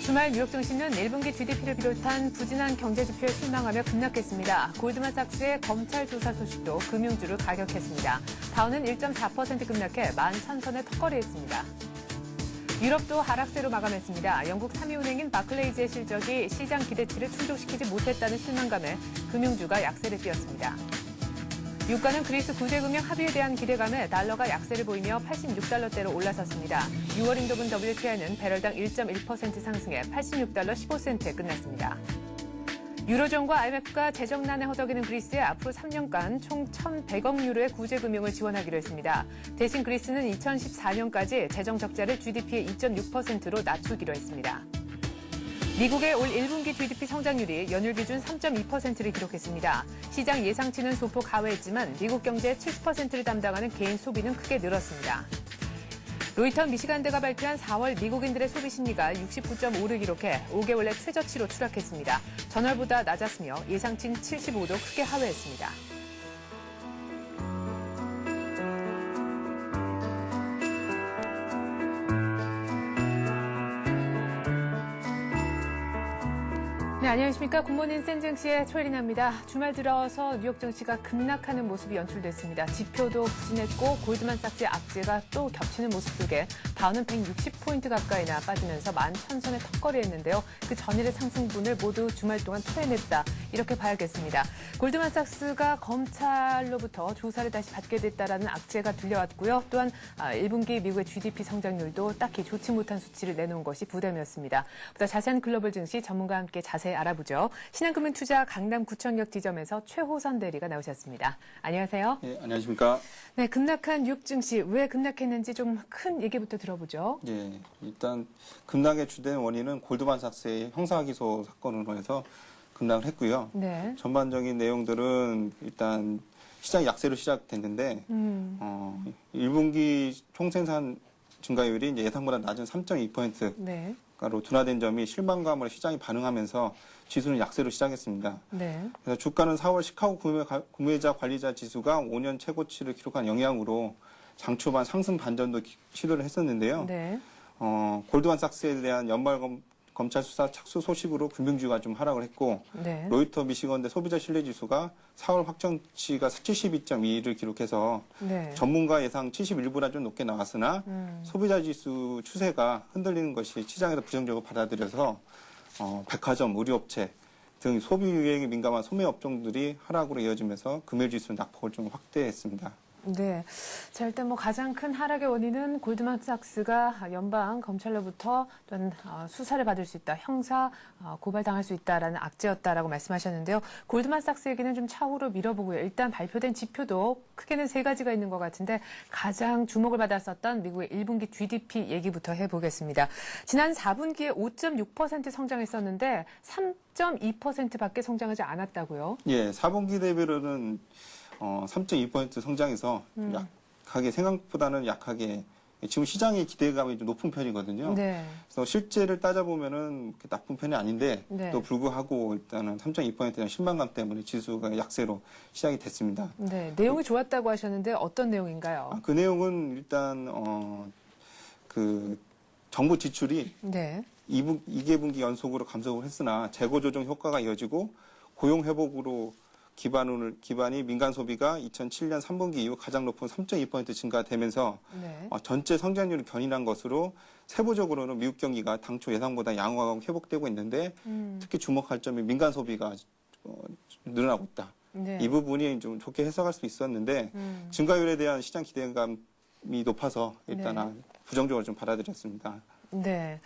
주말 뉴욕 증시는 1분기 GDP를 비롯한 부진한 경제 지표에 실망하며 급락했습니다. 골드만삭스의 검찰 조사 소식도 금융주를 가격했습니다. 다우는 1.4% 급락해 11,000선에 턱걸이했습니다. 유럽도 하락세로 마감했습니다. 영국 3위 은행인 바클레이즈의 실적이 시장 기대치를 충족시키지 못했다는 실망감에 금융주가 약세를 띄었습니다. 유가는 그리스 구제금융 합의에 대한 기대감에 달러가 약세를 보이며 86달러대로 올라섰습니다. 6월 인도분 WTI는 배럴당 1.1% 상승해 86달러 15센트에 끝났습니다. 유로존과 IMF가 재정난에 허덕이는 그리스에 앞으로 3년간 총 1,100억 유로의 구제금융을 지원하기로 했습니다. 대신 그리스는 2014년까지 재정 적자를 GDP의 2.6%로 낮추기로 했습니다. 미국의 올 1분기 GDP 성장률이 연율 기준 3.2%를 기록했습니다. 시장 예상치는 소폭 하회했지만 미국 경제의 70%를 담당하는 개인 소비는 크게 늘었습니다. 로이터 미시간대가 발표한 4월 미국인들의 소비 심리가 69.5를 기록해 5개월 내 최저치로 추락했습니다. 전월보다 낮았으며 예상치는 75도 크게 하회했습니다. 네, 안녕하십니까. 굿모닝 센증시의 최혜린입니다. 주말 들어서 뉴욕 증시가 급락하는 모습이 연출됐습니다. 지표도 부진했고 골드만삭스의 악재가 또 겹치는 모습 속에 다우는 160포인트 가까이나 빠지면서 11,000선에 턱걸이했는데요. 그 전일의 상승분을 모두 주말 동안 토해냈다. 이렇게 봐야겠습니다. 골드만삭스가 검찰로부터 조사를 다시 받게 됐다라는 악재가 들려왔고요. 또한 1분기 미국의 GDP 성장률도 딱히 좋지 못한 수치를 내놓은 것이 부담이었습니다. 보다 자세한 글로벌 증시 전문가와 함께 자세히 알아보죠. 신한금융투자 강남구청역 지점에서 최호선 대리가 나오셨습니다. 안녕하세요. 네, 안녕하십니까. 네, 급락한 뉴욕 증시 왜 급락했는지 좀 큰 얘기부터 들어보죠. 예, 일단 급락의 주된 원인은 골드만삭스의 형사기소 사건으로 해서 급락을 했고요. 네. 전반적인 내용들은 일단 시장 약세로 시작됐는데 1분기 총생산 증가율이 이제 예상보다 낮은 3.2%. 네. 로 둔화된 점이 실망감으로 시장이 반응하면서 지수는 약세로 시작했습니다. 네. 그래서 주가는 4월 시카고 구매자 관리자 지수가 5년 최고치를 기록한 영향으로 장 초반 상승 반전도 시도를 했었는데요. 네. 골드만삭스에 대한 연말 검찰 수사 착수 소식으로 금융주가 좀 하락을 했고 네. 로이터 미시건대 소비자 신뢰지수가 4월 확정치가 72.2를 기록해서 네. 전문가 예상 71보다 좀 높게 나왔으나 소비자 지수 추세가 흔들리는 것이 시장에서 부정적으로 받아들여서 백화점, 의류업체 등 소비 유행에 민감한 소매 업종들이 하락으로 이어지면서 금요지수 낙폭을 좀 확대했습니다. 네. 자, 일단 가장 큰 하락의 원인은 골드만삭스가 연방 검찰로부터 또한 수사를 받을 수 있다, 형사 고발당할 수 있다라는 악재였다라고 말씀하셨는데요. 골드만삭스 얘기는 좀 차후로 밀어보고요. 일단 발표된 지표도 크게는 세 가지가 있는 것 같은데 가장 주목을 받았었던 미국의 1분기 GDP 얘기부터 해보겠습니다. 지난 4분기에 5.6% 성장했었는데 3.2%밖에 성장하지 않았다고요? 예, 4분기 대비로는 3.2% 성장해서 약하게 생각보다는 약하게 지금 시장의 기대감이 좀 높은 편이거든요. 네. 그래서 실제를 따져보면은 나쁜 편이 아닌데 네. 또 불구하고 일단은 3.2%의 신망감 때문에 지수가 약세로 시작이 됐습니다. 네. 내용이 좋았다고 하셨는데 어떤 내용인가요? 그 내용은 일단 그 정부 지출이 네. 2개분기 연속으로 감소를 했으나 재고 조정 효과가 이어지고 고용 회복으로 기반이 민간 소비가 2007년 3분기 이후 가장 높은 3.2% 증가되면서 네. 전체 성장률이 견인한 것으로 세부적으로는 미국 경기가 당초 예상보다 양호하고 회복되고 있는데 특히 주목할 점이 민간 소비가 늘어나고 있다. 네. 이 부분이 좀 좋게 해석할 수 있었는데 증가율에 대한 시장 기대감이 높아서 일단 네. 부정적으로 좀 받아들였습니다. 네.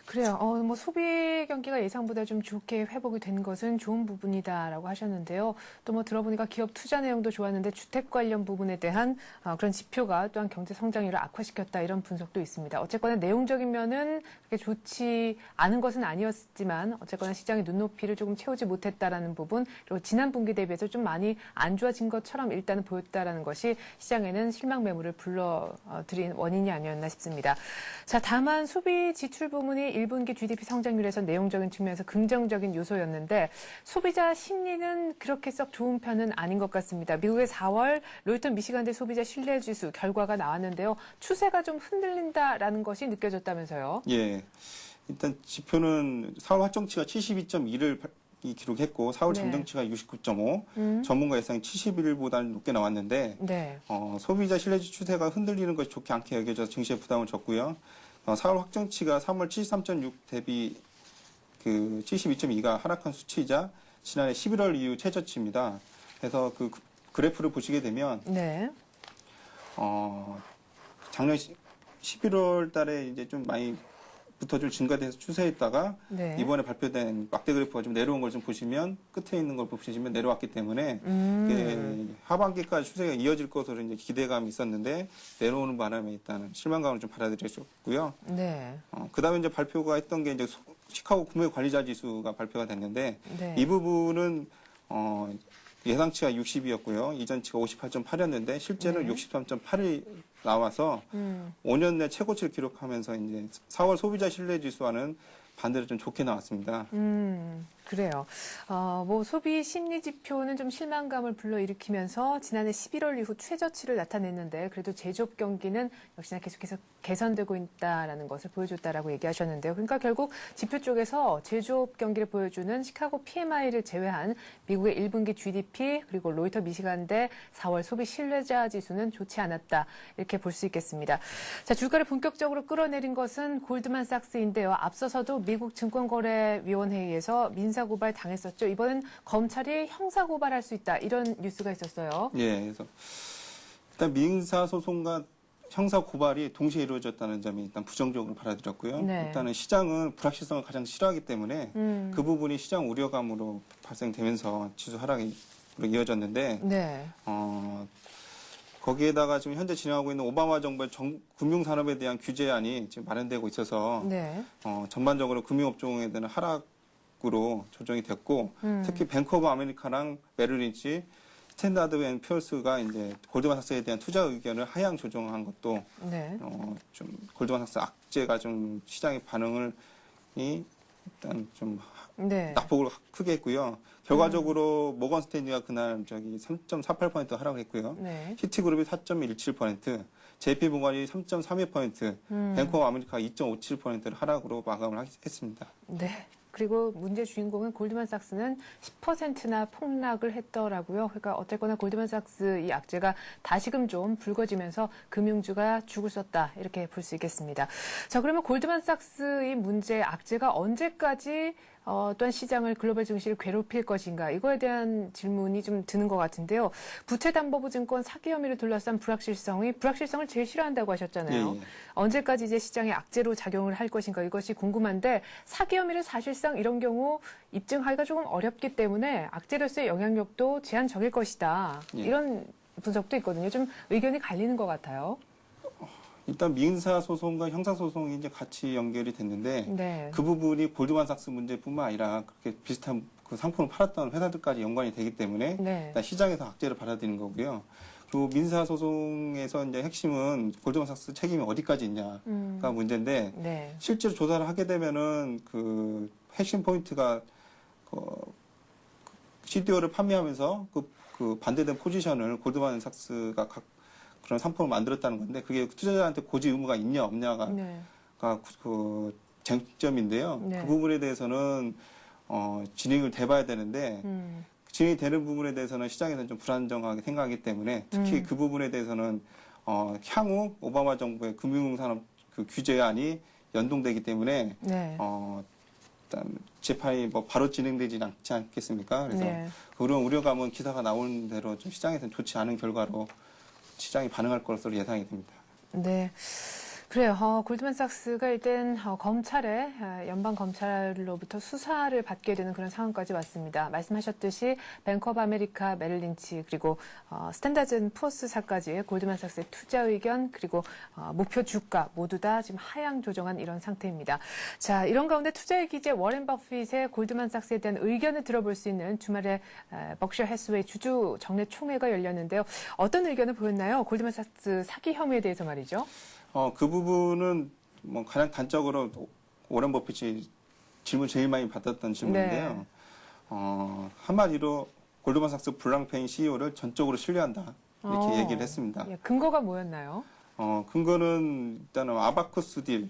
그래요. 소비 경기가 예상보다 좀 좋게 회복이 된 것은 좋은 부분이다라고 하셨는데요. 또 들어보니까 기업 투자 내용도 좋았는데 주택 관련 부분에 대한 그런 지표가 또한 경제 성장률을 악화시켰다 이런 분석도 있습니다. 어쨌거나 내용적인 면은 그렇게 좋지 않은 것은 아니었지만 어쨌거나 시장의 눈높이를 조금 채우지 못했다라는 부분 그리고 지난 분기 대비해서 좀 많이 안 좋아진 것처럼 일단은 보였다라는 것이 시장에는 실망 매물을 불러들인 원인이 아니었나 싶습니다. 자, 다만 소비 지출 부문이 미국의 1분기 GDP 성장률에서 내용적인 측면에서 긍정적인 요소였는데 소비자 심리는 그렇게 썩 좋은 편은 아닌 것 같습니다. 미국의 4월 로이터 미시간대 소비자 신뢰지수 결과가 나왔는데요. 추세가 좀 흔들린다라는 것이 느껴졌다면서요. 예. 일단 지표는 4월 확정치가 72.2를 기록했고 4월 네. 잠정치가 69.5, 전문가 예상이 71보다는 높게 나왔는데 네. 소비자 신뢰지 추세가 흔들리는 것이 좋지 않게 여겨져서 증시에 부담을 줬고요. 4월 확정치가 3월 73.6 대비 그 72.2가 하락한 수치이자 지난해 11월 이후 최저치입니다. 그래서 그 그래프를 보시게 되면 네. 작년 11월 달에 이제 좀 많이 부터 증가돼서 추세했다가 네. 이번에 발표된 막대 그래프가 좀 내려온 걸 좀 보시면 끝에 있는 걸 보시면 내려왔기 때문에 이게 하반기까지 추세가 이어질 것으로 이제 기대감이 있었는데 내려오는 바람에 일단은 실망감을 좀 받아들였었고요. 네. 그다음에 이제 발표가 했던 게 이제 시카고 구매 관리자 지수가 발표가 됐는데 네. 이 부분은 예상치가 60이었고요. 이전치가 58.8이었는데 실제로 네. 63.8이 나와서 5년 내 최고치를 기록하면서 이제 4월 소비자 신뢰 지수와는 반대로 좀 좋게 나왔습니다. 그래요. 뭐 소비 심리 지표는 좀 실망감을 불러일으키면서 지난해 11월 이후 최저치를 나타냈는데 그래도 제조업 경기는 역시나 계속해서 개선되고 있다라는 것을 보여줬다라고 얘기하셨는데요. 그러니까 결국 지표 쪽에서 제조업 경기를 보여주는 시카고 PMI를 제외한 미국의 1분기 GDP 그리고 로이터 미시간대 4월 소비 신뢰자 지수는 좋지 않았다 이렇게 볼 수 있겠습니다. 자, 주가를 본격적으로 끌어내린 것은 골드만삭스인데요. 앞서서도 미국 증권거래위원회에서 민사고발 당했었죠. 이번엔 검찰이 형사고발할 수 있다. 이런 뉴스가 있었어요. 예, 그래서 일단 민사소송과 형사고발이 동시에 이루어졌다는 점이 일단 부정적으로 받아들였고요. 네. 일단은 시장은 불확실성을 가장 싫어하기 때문에 그 부분이 시장 우려감으로 발생되면서 지수 하락으로 이어졌는데 네. 거기에다가 지금 현재 진행하고 있는 오바마 정부의 금융산업에 대한 규제안이 지금 마련되고 있어서 네. 전반적으로 금융업종에 대한 하락으로 조정이 됐고 특히 뱅크 오브 아메리카랑 메릴린치, 스탠다드 앤 퓨어스가 이제 골드만삭스에 대한 투자 의견을 하향 조정한 것도 네. 좀 골드만삭스 악재가 좀 시장의 반응을 일단 좀 네. 낙폭을 크게 했고요. 결과적으로 모건 스탠리가 그날 3.48% 하락했고요. 네. 시티그룹이 4.17%, JP모건이 3.32%, 뱅크 오브 아메리카가 2.57%를 하락으로 마감을 했습니다. 네. 그리고 문제 주인공은 골드만삭스는 10%나 폭락을 했더라고요. 그러니까 어쨌거나 골드만삭스 이 악재가 다시금 좀 불거지면서 금융주가 죽을 썼다 이렇게 볼 수 있겠습니다. 자, 그러면 골드만삭스 이 문제 악재가 언제까지 또한 시장을 글로벌 증시를 괴롭힐 것인가 이거에 대한 질문이 좀 드는 것 같은데요. 부채담보부증권 사기 혐의를 둘러싼 불확실성을 제일 싫어한다고 하셨잖아요. 예. 언제까지 이제 시장에 악재로 작용을 할 것인가 이것이 궁금한데 사기 혐의를 사실상 이런 경우 입증하기가 조금 어렵기 때문에 악재로서의 영향력도 제한적일 것이다. 예. 이런 분석도 있거든요. 좀 의견이 갈리는 것 같아요. 일단 민사소송과 형사소송이 이제 같이 연결이 됐는데 네. 그 부분이 골드만삭스 문제뿐만 아니라 그렇게 비슷한 그 상품을 팔았던 회사들까지 연관이 되기 때문에 네. 일단 시장에서 악재를 받아들이는 거고요. 그리고 민사소송에서 이제 핵심은 골드만삭스 책임이 어디까지 있냐가 문제인데 네. 실제로 조사를 하게 되면은 그 핵심 포인트가 CDO를 판매하면서 그 반대된 포지션을 골드만삭스가 그런 상품을 만들었다는 건데 그게 투자자한테 고지 의무가 있냐 없냐가 네. 그 쟁점인데요. 네. 그 부분에 대해서는 진행을 돼봐야 되는데 진행이 되는 부분에 대해서는 시장에서는 좀 불안정하게 생각하기 때문에 특히 그 부분에 대해서는 향후 오바마 정부의 금융산업 그 규제안이 연동되기 때문에 네. 일단 재판이 뭐 바로 진행되지는 않지 않겠습니까? 그래서 네. 그런 우려감은 기사가 나오는 대로 좀 시장에서는 좋지 않은 결과로 시장이 반응할 것으로 예상이 됩니다. 네. 그래요. 골드만삭스가 일단 검찰에 연방 검찰로부터 수사를 받게 되는 그런 상황까지 왔습니다. 말씀하셨듯이 뱅크 오브 아메리카, 메릴린치 그리고 스탠다드 앤 푸어스사까지 골드만삭스의 투자 의견 그리고 목표 주가 모두 다 지금 하향 조정한 이런 상태입니다. 자, 이런 가운데 투자의 기재 워렌 버핏의 골드만삭스에 대한 의견을 들어볼 수 있는 주말에 벅셔 해스웨이 주주 정례 총회가 열렸는데요. 어떤 의견을 보였나요? 골드만삭스 사기 혐의에 대해서 말이죠. 그 부분은 뭐 가장 단적으로 워런 버핏이 질문 제일 많이 받았던 질문인데요. 네. 한마디로 골드만삭스 블랑페인 CEO를 전적으로 신뢰한다. 이렇게 얘기를 했습니다. 예, 근거가 뭐였나요? 근거는 일단은 아바쿠스 딜,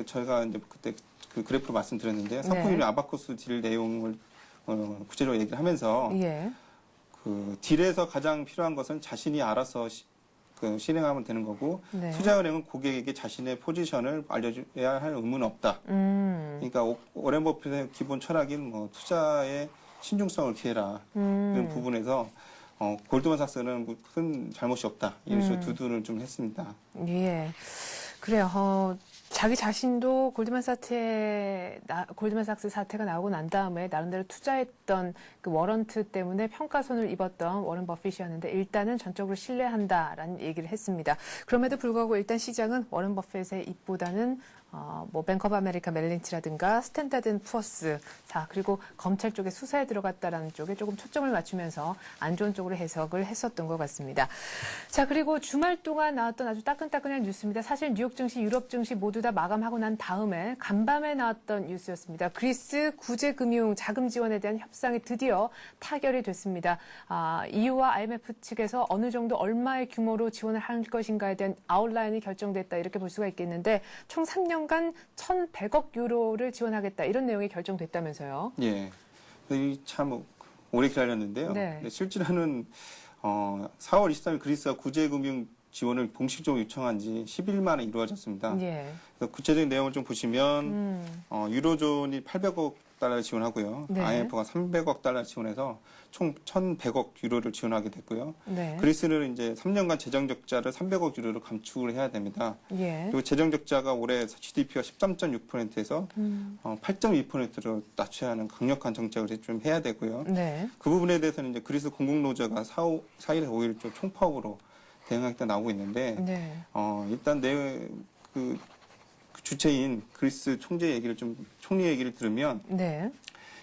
저희가 이제 그때 그 그래프로 말씀드렸는데요. 상품 이름 아바쿠스 딜 내용을 구체적으로 얘기를 하면서 예. 그 딜에서 가장 필요한 것은 자신이 알아서 실행하면 되는 거고 네. 투자은행은 고객에게 자신의 포지션을 알려줘야 할 의무는 없다. 그러니까 워렌 버핏의 기본 철학인 뭐 투자의 신중성을 기해라 이런 부분에서 골드만삭스는 큰 잘못이 없다. 이런 식으로 두둔을 좀 했습니다. 예. 그래요. 자기 자신도 골드만삭스 사태가 나오고 난 다음에 나름대로 투자했던 그 워런트 때문에 평가손을 입었던 워런 버핏이었는데 일단은 전적으로 신뢰한다라는 얘기를 했습니다. 그럼에도 불구하고 일단 시장은 워런 버핏의 입보다는 뭐 뱅크 오브 아메리카 멜린치라든가 스탠다드 앤 푸어스, 자 그리고 검찰 쪽에 수사에 들어갔다라는 쪽에 조금 초점을 맞추면서 안 좋은 쪽으로 해석을 했었던 것 같습니다. 자 그리고 주말 동안 나왔던 아주 따끈따끈한 뉴스입니다. 사실 뉴욕 증시, 유럽 증시 모두 다 마감하고 난 다음에 간밤에 나왔던 뉴스였습니다. 그리스 구제금융 자금 지원에 대한 협상이 드디어 타결이 됐습니다. EU와 IMF 측에서 어느 정도 얼마의 규모로 지원을 할 것인가에 대한 아웃라인이 결정됐다 이렇게 볼 수가 있겠는데 총 3년간 1,100억 유로를 지원하겠다 이런 내용이 결정됐다면서요. 예, 참 오래 기다렸는데요. 네. 실제로는 4월 23일 그리스가 구제금융 지원을 공식적으로 요청한 지 10일 만에 이루어졌습니다. 예. 그래서 구체적인 내용을 좀 보시면 유로존이 800억 달러를 지원하고요. 네. IMF가 300억 달러 지원해서 총 1,100억 유로를 지원하게 됐고요. 네. 그리스는 이제 3년간 재정 적자를 300억 유로로 감축을 해야 됩니다. 예. 그리고 재정 적자가 올해 GDP가 13.6%에서 8.2%로 낮춰야 하는 강력한 정책을 좀 해야 되고요. 네. 그 부분에 대해서는 이제 그리스 공공노조가 4일에서 5일 좀 총파업으로 대응하겠다 나오고 있는데, 네. 일단 그 주체인 그리스 총리 얘기를 들으면, 네.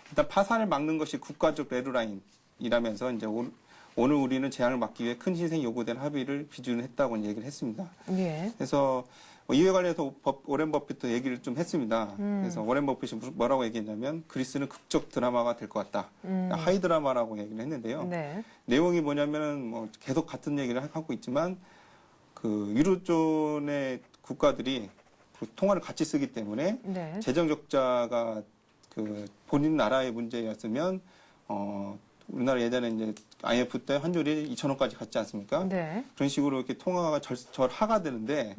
일단 파산을 막는 것이 국가적 레드라인이라면서 이제 오늘 우리는 재앙을 막기 위해 큰 희생이 요구된 합의를 비준했다고 얘기를 했습니다. 예. 그래서 이에 관해서 워렌 버핏도 얘기를 좀 했습니다. 그래서 워렌 버핏이 뭐라고 얘기했냐면 그리스는 극적 드라마가 될 것 같다. 하이 드라마라고 얘기를 했는데요. 네. 내용이 뭐냐면은 뭐 계속 같은 얘기를 하고 있지만 그 유로존의 국가들이 그 통화를 같이 쓰기 때문에 네. 재정 적자가 그 본인 나라의 문제였으면 우리나라 예전에 이제 IMF 때 환율이 2,000원까지 갔지 않습니까? 네. 그런 식으로 이렇게 통화가 절하가 되는데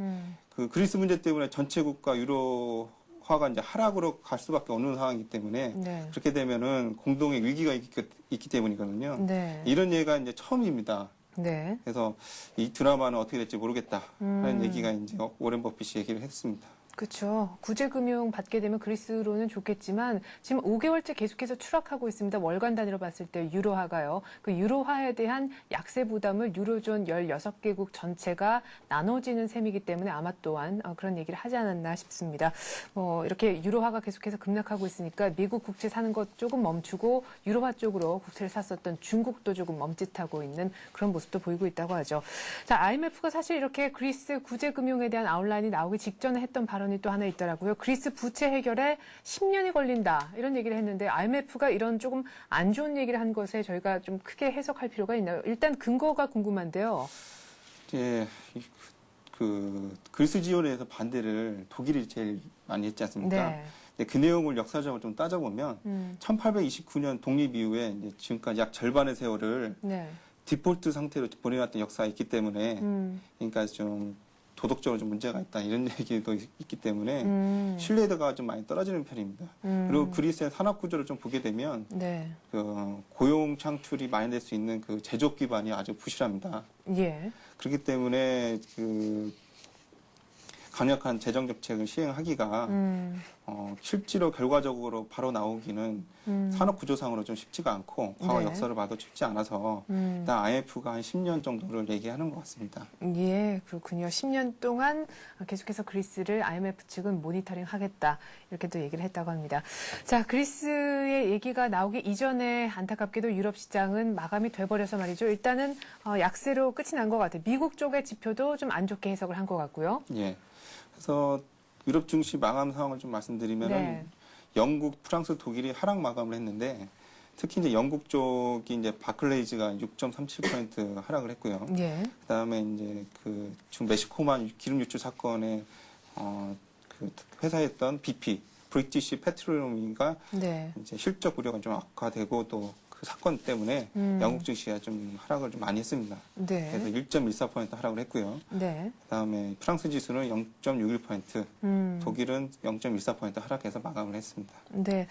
그 그리스 문제 때문에 전체 국가 유로화가 이제 하락으로 갈 수밖에 없는 상황이기 때문에 네. 그렇게 되면은 공동의 위기가 있기 때문이거든요. 네. 이런 얘기가 이제 처음입니다. 네. 그래서 이 드라마는 어떻게 될지 모르겠다 하는 얘기가 이제 워렌 버핏이 얘기를 했습니다. 그렇죠. 구제금융 받게 되면 그리스로는 좋겠지만 지금 5개월째 계속해서 추락하고 있습니다. 월간 단위로 봤을 때 유로화가요. 그 유로화에 대한 약세 부담을 유로존 16개국 전체가 나눠지는 셈이기 때문에 아마 또한 그런 얘기를 하지 않았나 싶습니다. 이렇게 유로화가 계속해서 급락하고 있으니까 미국 국채 사는 것 조금 멈추고 유로화 쪽으로 국채를 샀었던 중국도 조금 멈칫하고 있는 그런 모습도 보이고 있다고 하죠. 자, IMF가 사실 이렇게 그리스 구제금융에 대한 아웃라인이 나오기 직전에 했던 발언이 또 하나 있더라고요. 그리스 부채 해결에 10년이 걸린다. 이런 얘기를 했는데 IMF가 이런 조금 안 좋은 얘기를 한 것에 저희가 좀 크게 해석할 필요가 있나요? 일단 근거가 궁금한데요. 예, 그 그리스 지원에 대해서 반대를 독일이 제일 많이 했지 않습니까? 네. 근데 그 내용을 역사적으로 좀 따져보면 1829년 독립 이후에 이제 지금까지 약 절반의 세월을 네. 디폴트 상태로 보내왔던 역사가 있기 때문에 그러니까 좀 도덕적으로 좀 문제가 있다 이런 얘기도 있기 때문에 신뢰도가 좀 많이 떨어지는 편입니다. 그리고 그리스의 산업 구조를 좀 보게 되면 네. 그 고용 창출이 많이 될 수 있는 그 제조업 기반이 아주 부실합니다. 예. 그렇기 때문에 그 강력한 재정 정책을 시행하기가 실제로 결과적으로 바로 나오기는 산업 구조상으로 좀 쉽지가 않고 과거 네. 역사를 봐도 쉽지 않아서 일단 IMF가 한 10년 정도를 얘기하는 것 같습니다. 예, 그렇군요. 10년 동안 계속해서 그리스를 IMF 측은 모니터링 하겠다. 이렇게 또 얘기를 했다고 합니다. 자, 그리스의 얘기가 나오기 이전에 안타깝게도 유럽 시장은 마감이 돼버려서 말이죠. 일단은 약세로 끝이 난 것 같아요. 미국 쪽의 지표도 좀 안 좋게 해석을 한 것 같고요. 예. 그래서 유럽 증시 마감 상황을 좀 말씀드리면은 네. 영국, 프랑스, 독일이 하락 마감을 했는데 특히 이제 영국 쪽이 이제 바클레이즈가 6.37% 하락을 했고요. 예. 그다음에 이제 그 지금 멕시코만 기름 유출 사건에 그 회사였던 BP, 브리티시 페트로리엄가 네. 이제 실적 우려가 좀 악화되고 또 그 사건 때문에 영국 증시가 좀 하락을 좀 많이 했습니다. 네. 그래서 1.14% 하락을 했고요. 네. 그다음에 프랑스 지수는 0.61%, 독일은 0.14% 하락해서 마감을 했습니다. 네.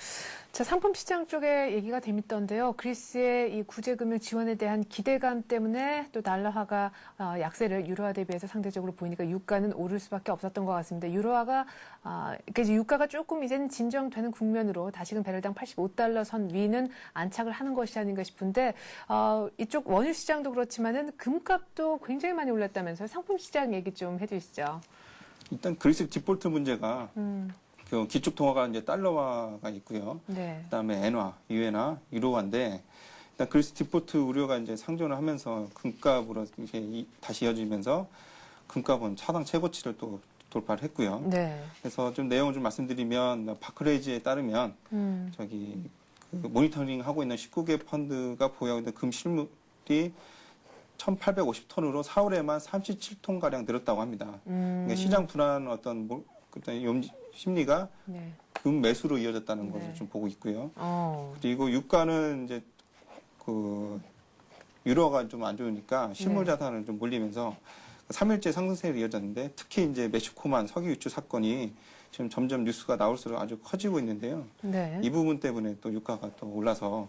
자, 상품 시장 쪽에 얘기가 재밌던데요. 그리스의 이 구제금융 지원에 대한 기대감 때문에 또 달러화가 약세를 유로화 대비해서 상대적으로 보이니까 유가는 오를 수밖에 없었던 것 같습니다. 유로화가 그러니까 이제 유가가 조금 이제는 진정되는 국면으로 다시금 배럴당 85달러 선 위는 안착을 하는 것이 아닌가 싶은데 이쪽 원유 시장도 그렇지만은 금값도 굉장히 많이 올랐다면서요. 상품 시장 얘기 좀 해주시죠. 일단 그리스 디폴트 문제가 그 기축 통화가 이제 달러화가 있고요. 네. 그다음에 엔화, 유엔화, 유로화인데 일단 그리스 디폴트 우려가 이제 상존을 하면서 금값으로 이제 다시 이어지면서 금값은 차당 최고치를 또 돌파를 했고요. 네. 그래서 좀 내용을 좀 말씀드리면 바클레이즈에 따르면 저기 그 모니터링 하고 있는 19개 펀드가 보유하고 있는 금 실물이 1,850톤으로 4월에만 37톤 가량 늘었다고 합니다. 그러니까 시장 불안 어떤 심리가 네. 금 매수로 이어졌다는 것을 네. 좀 보고 있고요. 그리고 유가는 이제 그 유로가 좀 안 좋으니까 실물 네. 자산을 좀 몰리면서 3일째 상승세를 이어졌는데 특히 이제 멕시코만 석유 유출 사건이 지금 점점 뉴스가 나올수록 아주 커지고 있는데요. 네. 이 부분 때문에 또 유가가 또 올라서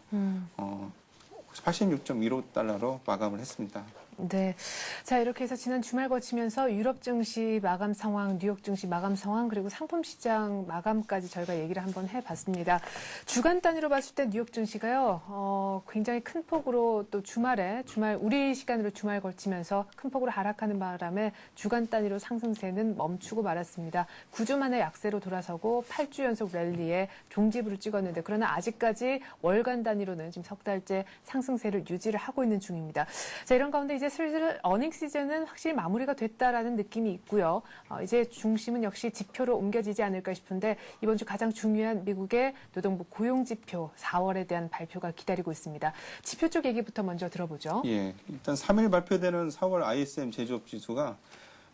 86.15달러로 마감을 했습니다. 네. 자, 이렇게 해서 지난 주말 거치면서 유럽 증시 마감 상황, 뉴욕 증시 마감 상황, 그리고 상품 시장 마감까지 저희가 얘기를 한번 해봤습니다. 주간 단위로 봤을 때 뉴욕 증시가요, 굉장히 큰 폭으로 또 우리 시간으로 주말 거치면서 큰 폭으로 하락하는 바람에 주간 단위로 상승세는 멈추고 말았습니다. 9주 만에 약세로 돌아서고 8주 연속 랠리에 종지부를 찍었는데 그러나 아직까지 월간 단위로는 지금 석 달째 상승세를 유지를 하고 있는 중입니다. 자, 이런 가운데 이제 슬슬 어닝 시즌은 확실히 마무리가 됐다라는 느낌이 있고요. 이제 중심은 역시 지표로 옮겨지지 않을까 싶은데 이번 주 가장 중요한 미국의 노동부 고용지표 4월에 대한 발표가 기다리고 있습니다. 지표 쪽 얘기부터 먼저 들어보죠. 예, 일단 3일 발표되는 4월 ISM 제조업 지수가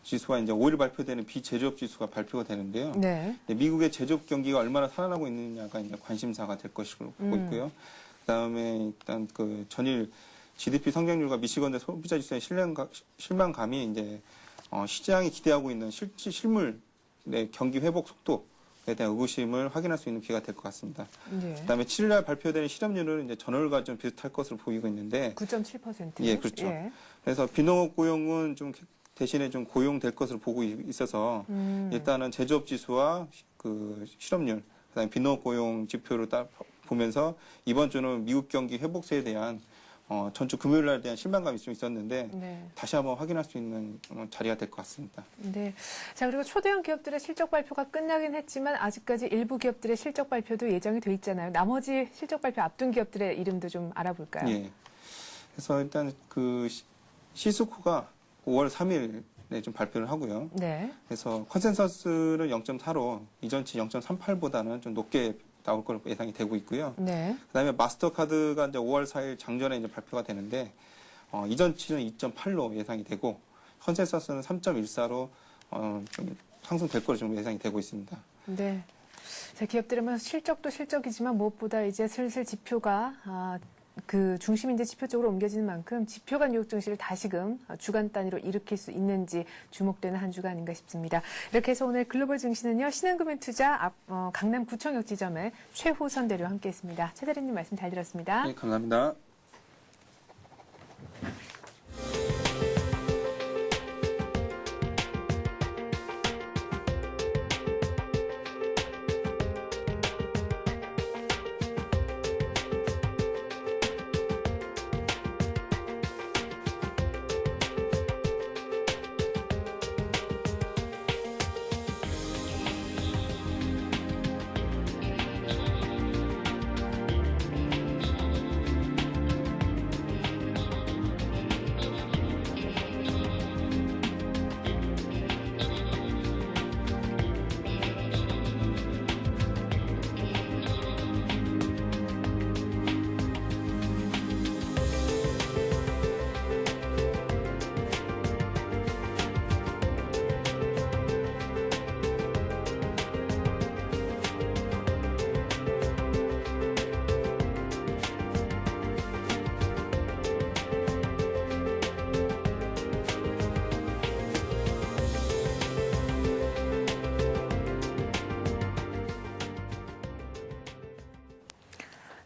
이제 5일 발표되는 비제조업 지수가 발표가 되는데요. 네. 미국의 제조업 경기가 얼마나 살아나고 있느냐가 이제 관심사가 될 것으로 보고 있고요. 그다음에 일단 그 전일 GDP 성장률과 미시건대 소비자 지수의 실망감이 이제 시장이 기대하고 있는 실물의 경기 회복 속도에 대한 의구심을 확인할 수 있는 기회가 될 것 같습니다. 네. 그다음에 7일날 발표되는 실업률은 이제 전월과 좀 비슷할 것으로 보이고 있는데 9.7%. 예, 그렇죠. 예. 그래서 비농업 고용은 좀 대신에 좀 고용될 것으로 보고 있어서 일단은 제조업 지수와 그 실업률, 그다음에 비농업 고용 지표를 딱 보면서 이번 주는 미국 경기 회복세에 대한 전주 금요일 날에 대한 실망감이 좀 있었는데 네. 다시 한번 확인할 수 있는 자리가 될 것 같습니다. 네. 자, 그리고 초대형 기업들의 실적 발표가 끝나긴 했지만 아직까지 일부 기업들의 실적 발표도 예정이 돼 있잖아요. 나머지 실적 발표 앞둔 기업들의 이름도 좀 알아볼까요? 예. 그래서 일단 그 시스코가 5월 3일에 좀 발표를 하고요. 네. 그래서 컨센서스는 0.4로 이전치 0.38보다는 좀 높게 나올 걸로 예상이 되고 있고요. 네. 그다음에 마스터카드가 이제 5월 4일 장전에 이제 발표가 되는데 이전치는 2.8로 예상이 되고 컨센서스는 3.14로 좀 상승될 걸로 좀 예상이 되고 있습니다. 네. 자, 기업들은 실적도 실적이지만 무엇보다 이제 슬슬 지표가 그 중심이 이제 지표 쪽으로 옮겨지는 만큼 지표가 뉴욕 증시를 다시금 주간 단위로 일으킬 수 있는지 주목되는 한 주가 아닌가 싶습니다. 이렇게 해서 오늘 글로벌 증시는요, 신한금융투자 강남구청역 지점의 최호선 대리와 함께했습니다. 최 대리님 말씀 잘 들었습니다. 네, 감사합니다.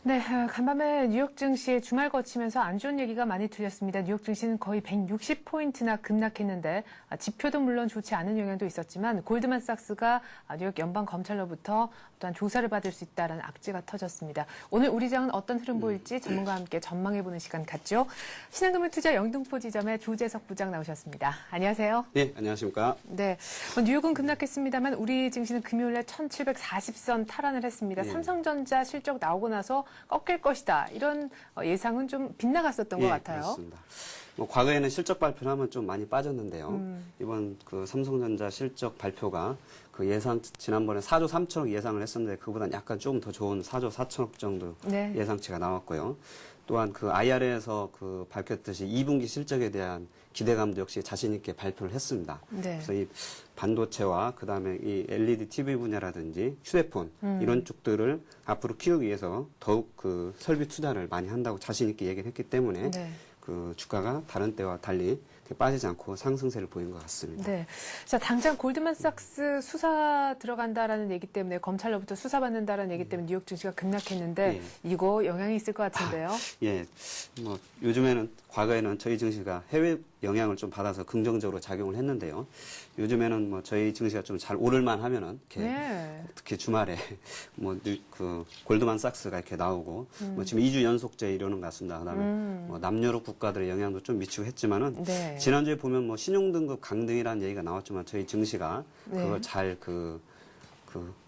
네, 간밤에 뉴욕 증시 주말 거치면서 안 좋은 얘기가 많이 들렸습니다. 뉴욕 증시는 거의 160포인트나 급락했는데 지표도 물론 좋지 않은 영향도 있었지만 골드만삭스가 뉴욕 연방검찰로부터 또한 조사를 받을 수 있다는 악재가 터졌습니다. 오늘 우리 장은 어떤 흐름 보일지 전문가와 함께 전망해보는 시간 갖죠. 신한금융투자 영등포 지점의 조재석 부장 나오셨습니다. 안녕하세요. 네, 안녕하십니까. 네, 뉴욕은 급락했습니다만 우리 증시는 금요일에 1740선 탈환을 했습니다. 네. 삼성전자 실적 나오고 나서 꺾일 것이다. 이런 예상은 좀 빗나갔었던 것 같아요. 그렇습니다. 과거에는 실적 발표를 하면 좀 많이 빠졌는데요. 이번 그 삼성전자 실적 발표가 그 예상, 지난번에 4조 3천억 예상을 했었는데 그보다 약간 조금 더 좋은 4조 4천억 정도 네. 예상치가 나왔고요. 또한 그 IR에서 그 밝혔듯이 2분기 실적에 대한 기대감도 역시 자신 있게 발표를 했습니다. 네. 그래서 이 반도체와 그다음에 이 LED TV 분야라든지 휴대폰 이런 쪽들을 앞으로 키우기 위해서 더욱 그 설비 투자를 많이 한다고 자신 있게 얘기를 했기 때문에 네. 그 주가가 다른 때와 달리 빠지지 않고 상승세를 보인 것 같습니다. 네. 자, 당장 골드만삭스 수사 들어간다라는 얘기 때문에 검찰로부터 수사받는다라는 얘기 때문에 뉴욕 증시가 급락했는데 이거 영향이 있을 것 같은데요. 예. 뭐 요즘에는 과거에는 저희 증시가 해외 영향을 좀 받아서 긍정적으로 작용을 했는데요. 요즘에는 뭐 저희 증시가 좀 잘 오를만 하면은 이렇게 네. 특히 주말에 뭐 그 골드만삭스가 이렇게 나오고 뭐 지금 2주 연속제 이러는 것 같습니다. 그다음에 뭐 남유럽 국가들의 영향도 좀 미치고 했지만은 네. 지난주에 보면 뭐 신용등급 강등이라는 얘기가 나왔지만 저희 증시가 네. 그걸 잘 그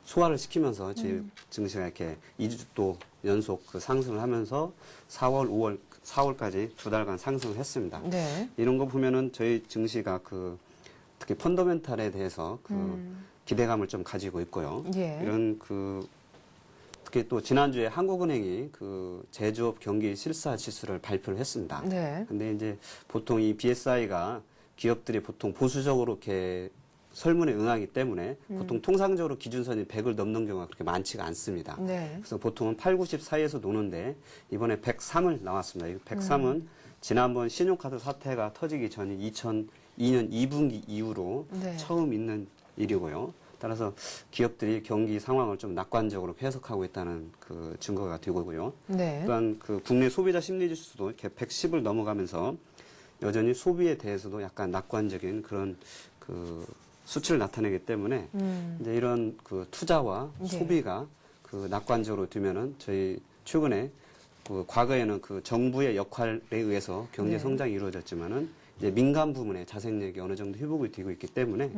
소화를 시키면서 저희 증시가 이렇게 2주 또 연속 그 상승을 하면서 4월, 5월, 4월까지 두 달간 상승을 했습니다. 네. 이런 거 보면은 저희 증시가 그 특히 펀더멘탈에 대해서 그 기대감을 좀 가지고 있고요. 예. 이런 그 특히 또 지난주에 한국은행이 그 제조업 경기 실사 지수를 발표를 했습니다. 네. 근데 이제 보통 이 BSI가 기업들이 보통 보수적으로 이렇게 설문에 응하기 때문에 보통 통상적으로 기준선이 100을 넘는 경우가 그렇게 많지가 않습니다. 네. 그래서 보통은 8, 90 사이에서 노는데 이번에 103을 나왔습니다. 이 103은 지난번 신용카드 사태가 터지기 전인 2002년 2분기 이후로 네. 처음 있는 일이고요. 따라서 기업들이 경기 상황을 좀 낙관적으로 해석하고 있다는 그 증거가 되고요. 네. 또한 그 국내 소비자 심리지수도 이렇게 110을 넘어가면서 여전히 소비에 대해서도 약간 낙관적인 그런 그 수치를 나타내기 때문에 이제 이런 그 투자와 네. 소비가 그 낙관적으로 되면은 저희 최근에 그 과거에는 그 정부의 역할에 의해서 경제 네. 성장이 이루어졌지만은 이제 민간 부문의 자생력이 어느 정도 회복이 되고 있기 때문에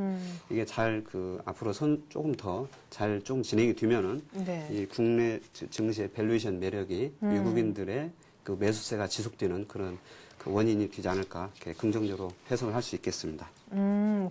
이게 잘 그 앞으로 조금 더 잘 좀 진행이 되면은 네. 이 국내 증시의 밸류에이션 매력이 외국인들의 그 매수세가 지속되는 그런 그 원인이 되지 않을까 이렇게 긍정적으로 해석을 할 수 있겠습니다.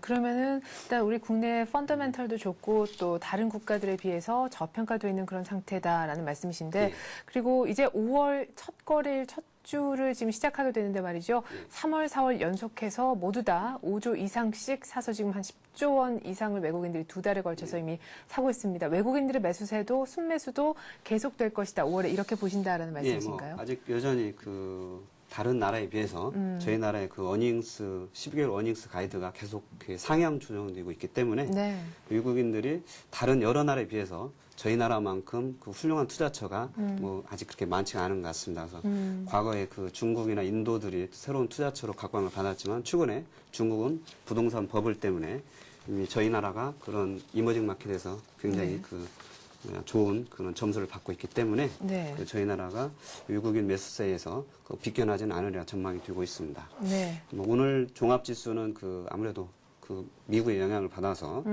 그러면은 일단 우리 국내 펀더멘털도 좋고 또 다른 국가들에 비해서 저평가되어 있는 그런 상태다라는 말씀이신데 네. 그리고 이제 5월 첫 거래일 첫 주를 지금 시작하게 되는데 말이죠. 3월, 4월 연속해서 모두 다 5조 이상씩 사서 지금 한 10조 원 이상을 외국인들이 두 달에 걸쳐서 이미 사고 있습니다. 외국인들의 매수세도 순매수도 계속될 것이다. 5월에 이렇게 보신다라는 말씀이신가요? 뭐 아직 여전히 그 다른 나라에 비해서 저희 나라의 그 어닝스 12개월 어닝스 가이드가 계속 그 상향 조정되고 있기 때문에 네. 외국인들이 다른 여러 나라에 비해서 저희 나라만큼 그 훌륭한 투자처가 뭐 아직 그렇게 많지가 않은 것 같습니다. 그래서 과거에 그 중국이나 인도들이 새로운 투자처로 각광을 받았지만 최근에 중국은 부동산 버블 때문에 이미 저희 나라가 그런 이머징 마켓에서 굉장히 네. 그 좋은 그런 점수를 받고 있기 때문에 네. 그 저희 나라가 외국인 매수세에서 그 비껴나지는 않으리라 전망이 되고 있습니다. 네. 뭐 오늘 종합지수는 그 아무래도 그 미국의 영향을 받아서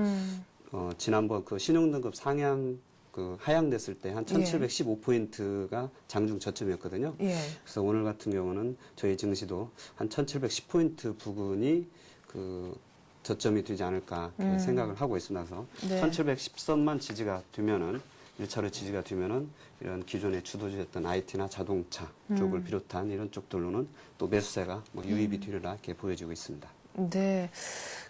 지난번 그 신용등급 상향 그 하향됐을 때 한 1715포인트가 장중 저점이었거든요. 예. 그래서 오늘 같은 경우는 저희 증시도 한 1710포인트 부근이 그 저점이 되지 않을까 이렇게 생각을 하고 있습니다. 그래서 네. 1710선만 지지가 되면은 1차로 지지가 되면은 이런 기존에 주도주였던 IT나 자동차 쪽을 비롯한 이런 쪽들로는 또 매수세가 뭐 유입이 되리라 이렇게 보여지고 있습니다. 네.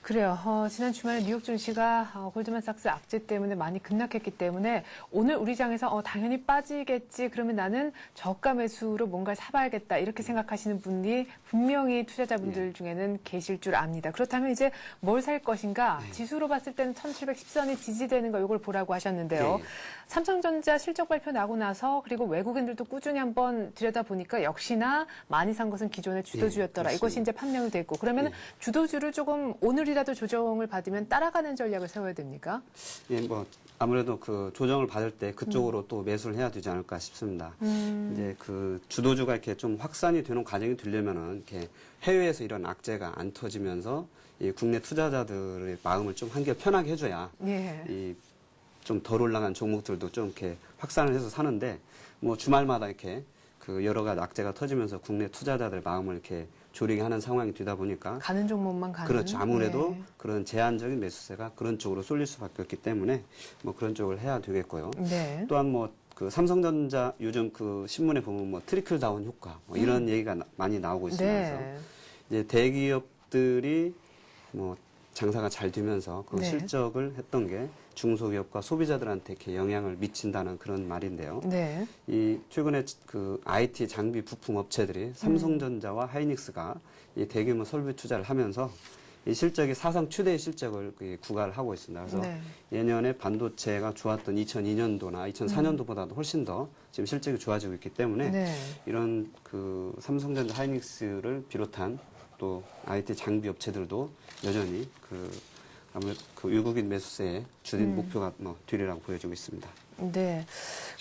그래요. 지난 주말에 뉴욕 증시가 골드만삭스 악재 때문에 많이 급락했기 때문에 오늘 우리 장에서 당연히 빠지겠지. 그러면 나는 저가 매수로 뭔가를 사봐야겠다. 이렇게 생각하시는 분이 분명히 투자자분들 중에는 계실 줄 압니다. 그렇다면 이제 뭘 살 것인가? 지수로 봤을 때는 1710선이 지지되는 거 이걸 보라고 하셨는데요. 삼성전자 실적 발표 나고 나서 그리고 외국인들도 꾸준히 한번 들여다보니까 역시나 많이 산 것은 기존의 주도주였더라. 이것이 이제 판명이 됐고 그러면 주도주를 조금 오늘이라도 조정을 받으면 따라가는 전략을 세워야 됩니까? 예, 뭐 아무래도 그 조정을 받을 때 그쪽으로 또 매수를 해야 되지 않을까 싶습니다. 이제 그 주도주가 이렇게 좀 확산이 되는 과정이 되려면은 이렇게 해외에서 이런 악재가 안 터지면서 이 국내 투자자들의 마음을 좀 한결 편하게 해줘야 예. 이 좀 덜 올라간 종목들도 좀 이렇게 확산을 해서 사는데 뭐 주말마다 이렇게 그 여러 가지 악재가 터지면서 국내 투자자들의 마음을 이렇게 조리게 하는 상황이 되다 보니까 가는 종목만 가는. 그렇죠. 아무래도 네. 그런 제한적인 매수세가 그런 쪽으로 쏠릴 수밖에 없기 때문에 뭐 그런 쪽을 해야 되겠고요. 네. 또한 뭐 그 삼성전자 요즘 그 신문에 보면 뭐 트리클 다운 효과 뭐 이런 얘기가 많이 나오고 있으면서 네. 이제 대기업들이 뭐 장사가 잘 되면서 그 네. 실적을 했던 게 중소기업과 소비자들한테 이렇게 영향을 미친다는 그런 말인데요. 네. 이 최근에 그 IT 장비 부품 업체들이 삼성전자와 하이닉스가 이 대규모 설비 투자를 하면서 이 실적이 사상 최대의 실적을 구가를 하고 있습니다. 그래서 네. 예년에 반도체가 좋았던 2002년도나 2004년도보다도 훨씬 더 지금 실적이 좋아지고 있기 때문에 네. 이런 그 삼성전자 하이닉스를 비롯한 또 IT 장비 업체들도 여전히 아무래도 그 외국인 매수세의 주된 목표가 뭐 뒤라고 보여지고 있습니다. 네.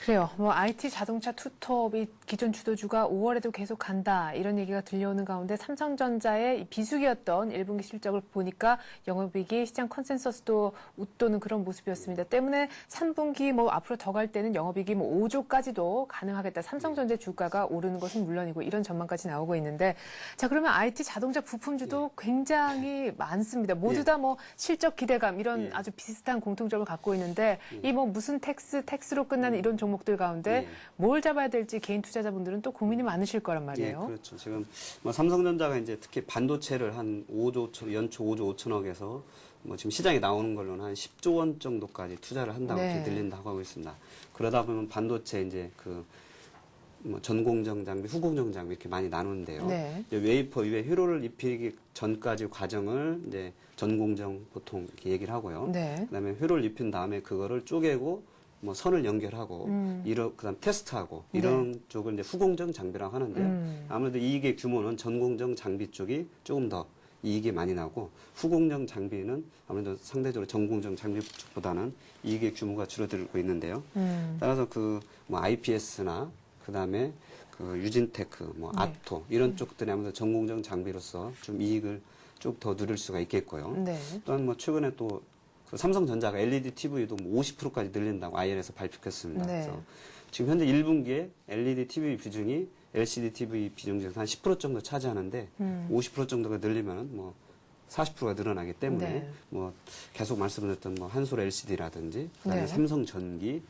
그래요. 뭐 IT 자동차 투톱이 기존 주도주가 5월에도 계속 간다 이런 얘기가 들려오는 가운데 삼성전자의 비수기였던 1분기 실적을 보니까 영업이익이 시장 컨센서스도 웃도는 그런 모습이었습니다. 때문에 3분기 뭐 앞으로 더 갈 때는 영업이익이 뭐 5조까지도 가능하겠다. 삼성전자 주가가 오르는 것은 물론이고 이런 전망까지 나오고 있는데 자 그러면 IT 자동차 부품주도 굉장히 많습니다. 모두 다 뭐 실적 기대감 이런 아주 비슷한 공통점을 갖고 있는데 이 뭐 무슨 텍스로 끝나는 이런 종목들 가운데 뭘 잡아야 될지 개인 투자자분들은 또 고민이 많으실 거란 말이에요. 예, 그렇죠. 지금 뭐 삼성전자가 이제 특히 반도체를 한 5조 5천, 연초 5조 5천억에서 뭐 지금 시장에 나오는 걸로는 한 10조 원 정도까지 투자를 한다고 네. 이렇게 들린다고 하고 있습니다. 그러다 보면 반도체 이제 뭐 전공정 장비, 후공정 장비 이렇게 많이 나누는데요. 네. 이제 웨이퍼 위에 회로를 입히기 전까지 과정을 이제 전공정 보통 이렇게 얘기를 하고요. 네. 그다음에 회로를 입힌 다음에 그거를 쪼개고 뭐 선을 연결하고 그다음 테스트하고 이런 쪽을 이제 후공정 장비라고 하는데요. 아무래도 이익의 규모는 전공정 장비 쪽이 조금 더 이익이 많이 나고 후공정 장비는 아무래도 상대적으로 전공정 장비 쪽보다는 이익의 규모가 줄어들고 있는데요. 따라서 뭐 IPS나 그다음에 유진테크, 뭐 아토 이런 쪽들이 아무래도 전공정 장비로서 좀 이익을 쭉 더 누릴 수가 있겠고요. 네. 또한 뭐 최근에 또 그 삼성전자가 LED TV도 뭐 50%까지 늘린다고 IR에서 발표했습니다. 네. 그래서 지금 현재 1분기에 LED TV 비중이 LCD TV 비중 중에서 한 10% 정도 차지하는데 50% 정도가 늘리면 뭐 40%가 늘어나기 때문에 네. 뭐 계속 말씀드렸던 뭐 한솔 LCD라든지 그다음에 네. 삼성전기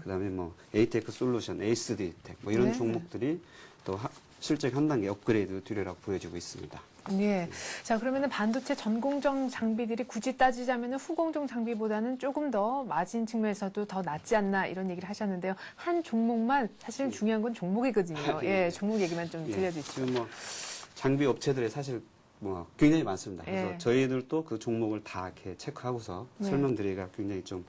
그다음에 뭐 에이테크 솔루션, 에이스디텍 뭐 이런 네. 종목들이 또 실적 한 단계 업그레이드 뒤라고 보여지고 있습니다. 예. 자, 그러면은 반도체 전공정 장비들이 굳이 따지자면은 후공정 장비보다는 조금 더 마진 측면에서도 더 낫지 않나 이런 얘기를 하셨는데요. 한 종목만 사실은 중요한 건 종목이거든요. 예, 종목 얘기만 좀 들려주시죠. 지금 뭐 장비 업체들이 사실 뭐 굉장히 많습니다. 그래서 예. 저희들도 그 종목을 다 이렇게 체크하고서 설명드리기가 굉장히 좀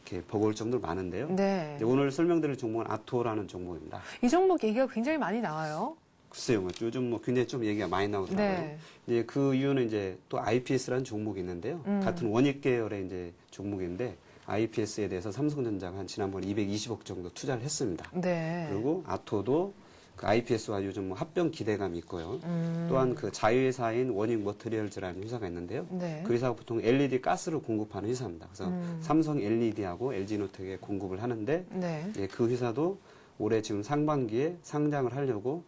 이렇게 버거울 정도로 많은데요. 네. 이제 오늘 설명드릴 종목은 아토라는 종목입니다. 이 종목 얘기가 굉장히 많이 나와요. 글쎄요, 뭐 요즘 뭐 굉장히 좀 얘기가 많이 나오더라고요. 네. 이제 그 이유는 이제 또 IPS라는 종목이 있는데요. 같은 원익 계열의 이제 종목인데 IPS에 대해서 삼성전자가 지난번에 220억 정도 투자를 했습니다. 네. 그리고 아토도 그 IPS와 요즘 뭐 합병 기대감이 있고요. 또한 그 자회사인 원익 머터리얼즈라는 회사가 있는데요. 네. 그 회사가 보통 LED 가스를 공급하는 회사입니다. 그래서 삼성 LED하고 LG노텍에 공급을 하는데 네. 예, 그 회사도 올해 지금 상반기에 상장을 하려고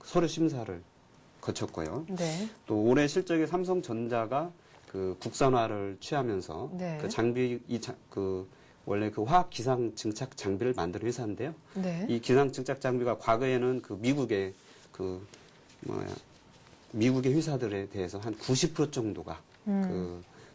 서류 심사를 거쳤고요. 네. 또 올해 실적에 삼성전자가 그 국산화를 취하면서 네. 그 장비 원래 그 화학 기상 증착 장비를 만드는 회사인데요. 네. 이 기상 증착 장비가 과거에는 그 미국의 미국의 회사들에 대해서 한 90% 정도가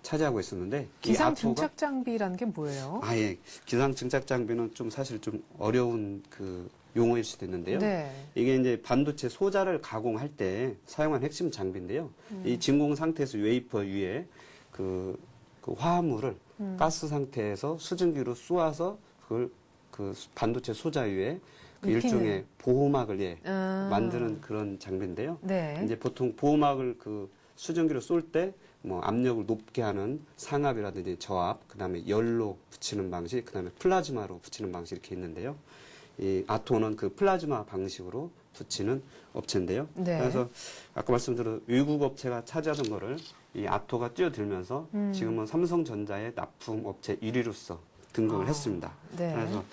차지하고 있었는데 기상 증착 장비라는 게 뭐예요? 예. 기상 증착 장비는 좀 사실 좀 어려운 그 용어일 수도 있는데요. 네. 이게 이제 반도체 소자를 가공할 때 사용한 핵심 장비인데요. 이 진공 상태에서 웨이퍼 위에 그 화합물을 가스 상태에서 수증기로 쏘아서 그걸 그 반도체 소자 위에 그 일종의 보호막을 만드는 그런 장비인데요. 네. 이제 보통 보호막을 그 수증기로 쏠 때 뭐 압력을 높게 하는 상압이라든지 저압, 그다음에 열로 붙이는 방식, 그다음에 플라즈마로 붙이는 방식 이렇게 있는데요. 이 아토는 그 플라즈마 방식으로 붙이는 업체인데요. 네. 그래서 아까 말씀드린 외국 업체가 차지하던 거를 이 아토가 뛰어들면서 지금은 삼성전자의 납품 업체 1위로서 등극을 했습니다. 네. 그래서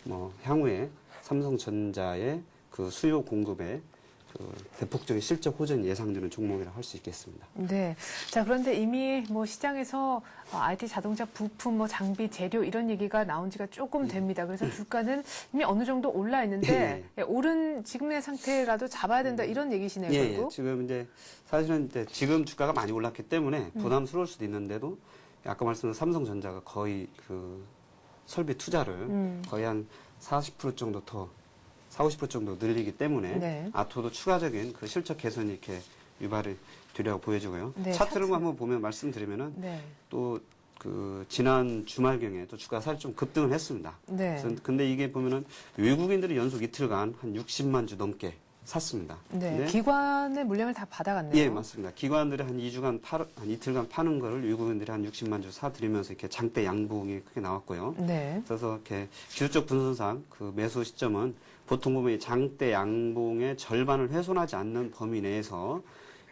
뭐 향후에 삼성전자의 그 수요 공급에 그 대폭적인 실적 호전이 예상되는 종목이라 할 수 있겠습니다. 네. 자, 그런데 이미 뭐 시장에서 IT 자동차 부품, 뭐 장비, 재료 이런 얘기가 나온 지가 조금 됩니다. 그래서 주가는 이미 어느 정도 올라 있는데 오른 지금의 상태라도 잡아야 된다 이런 얘기시네요. 결국. 지금 이제 사실은 이제 지금 주가가 많이 올랐기 때문에 부담스러울 수도 있는데도 아까 말씀드린 삼성전자가 거의 그 설비 투자를 거의 한 40% 정도 더 40~50% 정도 늘리기 때문에 네. 아토도 추가적인 그 실적 개선이 이렇게 유발이 되려고 보여지고요. 네, 차트를 한번 보면 말씀드리면은 네. 또 그 지난 주말경에 또 주가가 사실 좀 급등을 했습니다. 네. 그래서 근데 이게 보면은 외국인들이 연속 이틀간 한 60만 주 넘게 샀습니다. 네. 근데 기관의 물량을 다 받아갔네요. 예, 맞습니다. 기관들이 한 이틀간 파는 거를 외국인들이 한 60만 주 사들이면서 이렇게 장대 양봉이 크게 나왔고요. 네. 그래서 이렇게 기술적 분석상 그 매수 시점은 보통 보면 이 장대 양봉의 절반을 훼손하지 않는 범위 내에서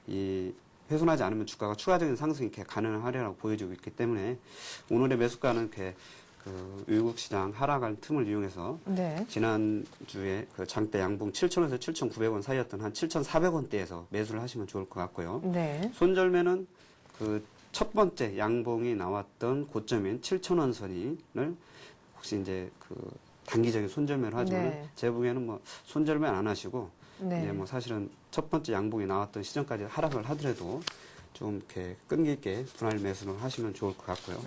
이 훼손하지 않으면 주가가 추가적인 상승이 이렇게 가능하리라고 보여지고 있기 때문에 오늘의 매수가는 이렇게 그 외국 시장 하락할 틈을 이용해서 네. 지난주에 그 장대 양봉 7,000원에서 7,900원 사이였던 한 7,400원대에서 매수를 하시면 좋을 것 같고요. 네. 손절매는 그 첫 번째 양봉이 나왔던 고점인 7,000원 선을 혹시 이제 그 단기적인 손절매를 하지만 네. 제 보기에는 뭐 손절매 안 하시고 네. 이제 뭐 사실은 첫 번째 양봉이 나왔던 시점까지 하락을 하더라도 좀 이렇게 끈기 있게 분할 매수를 하시면 좋을 것 같고요.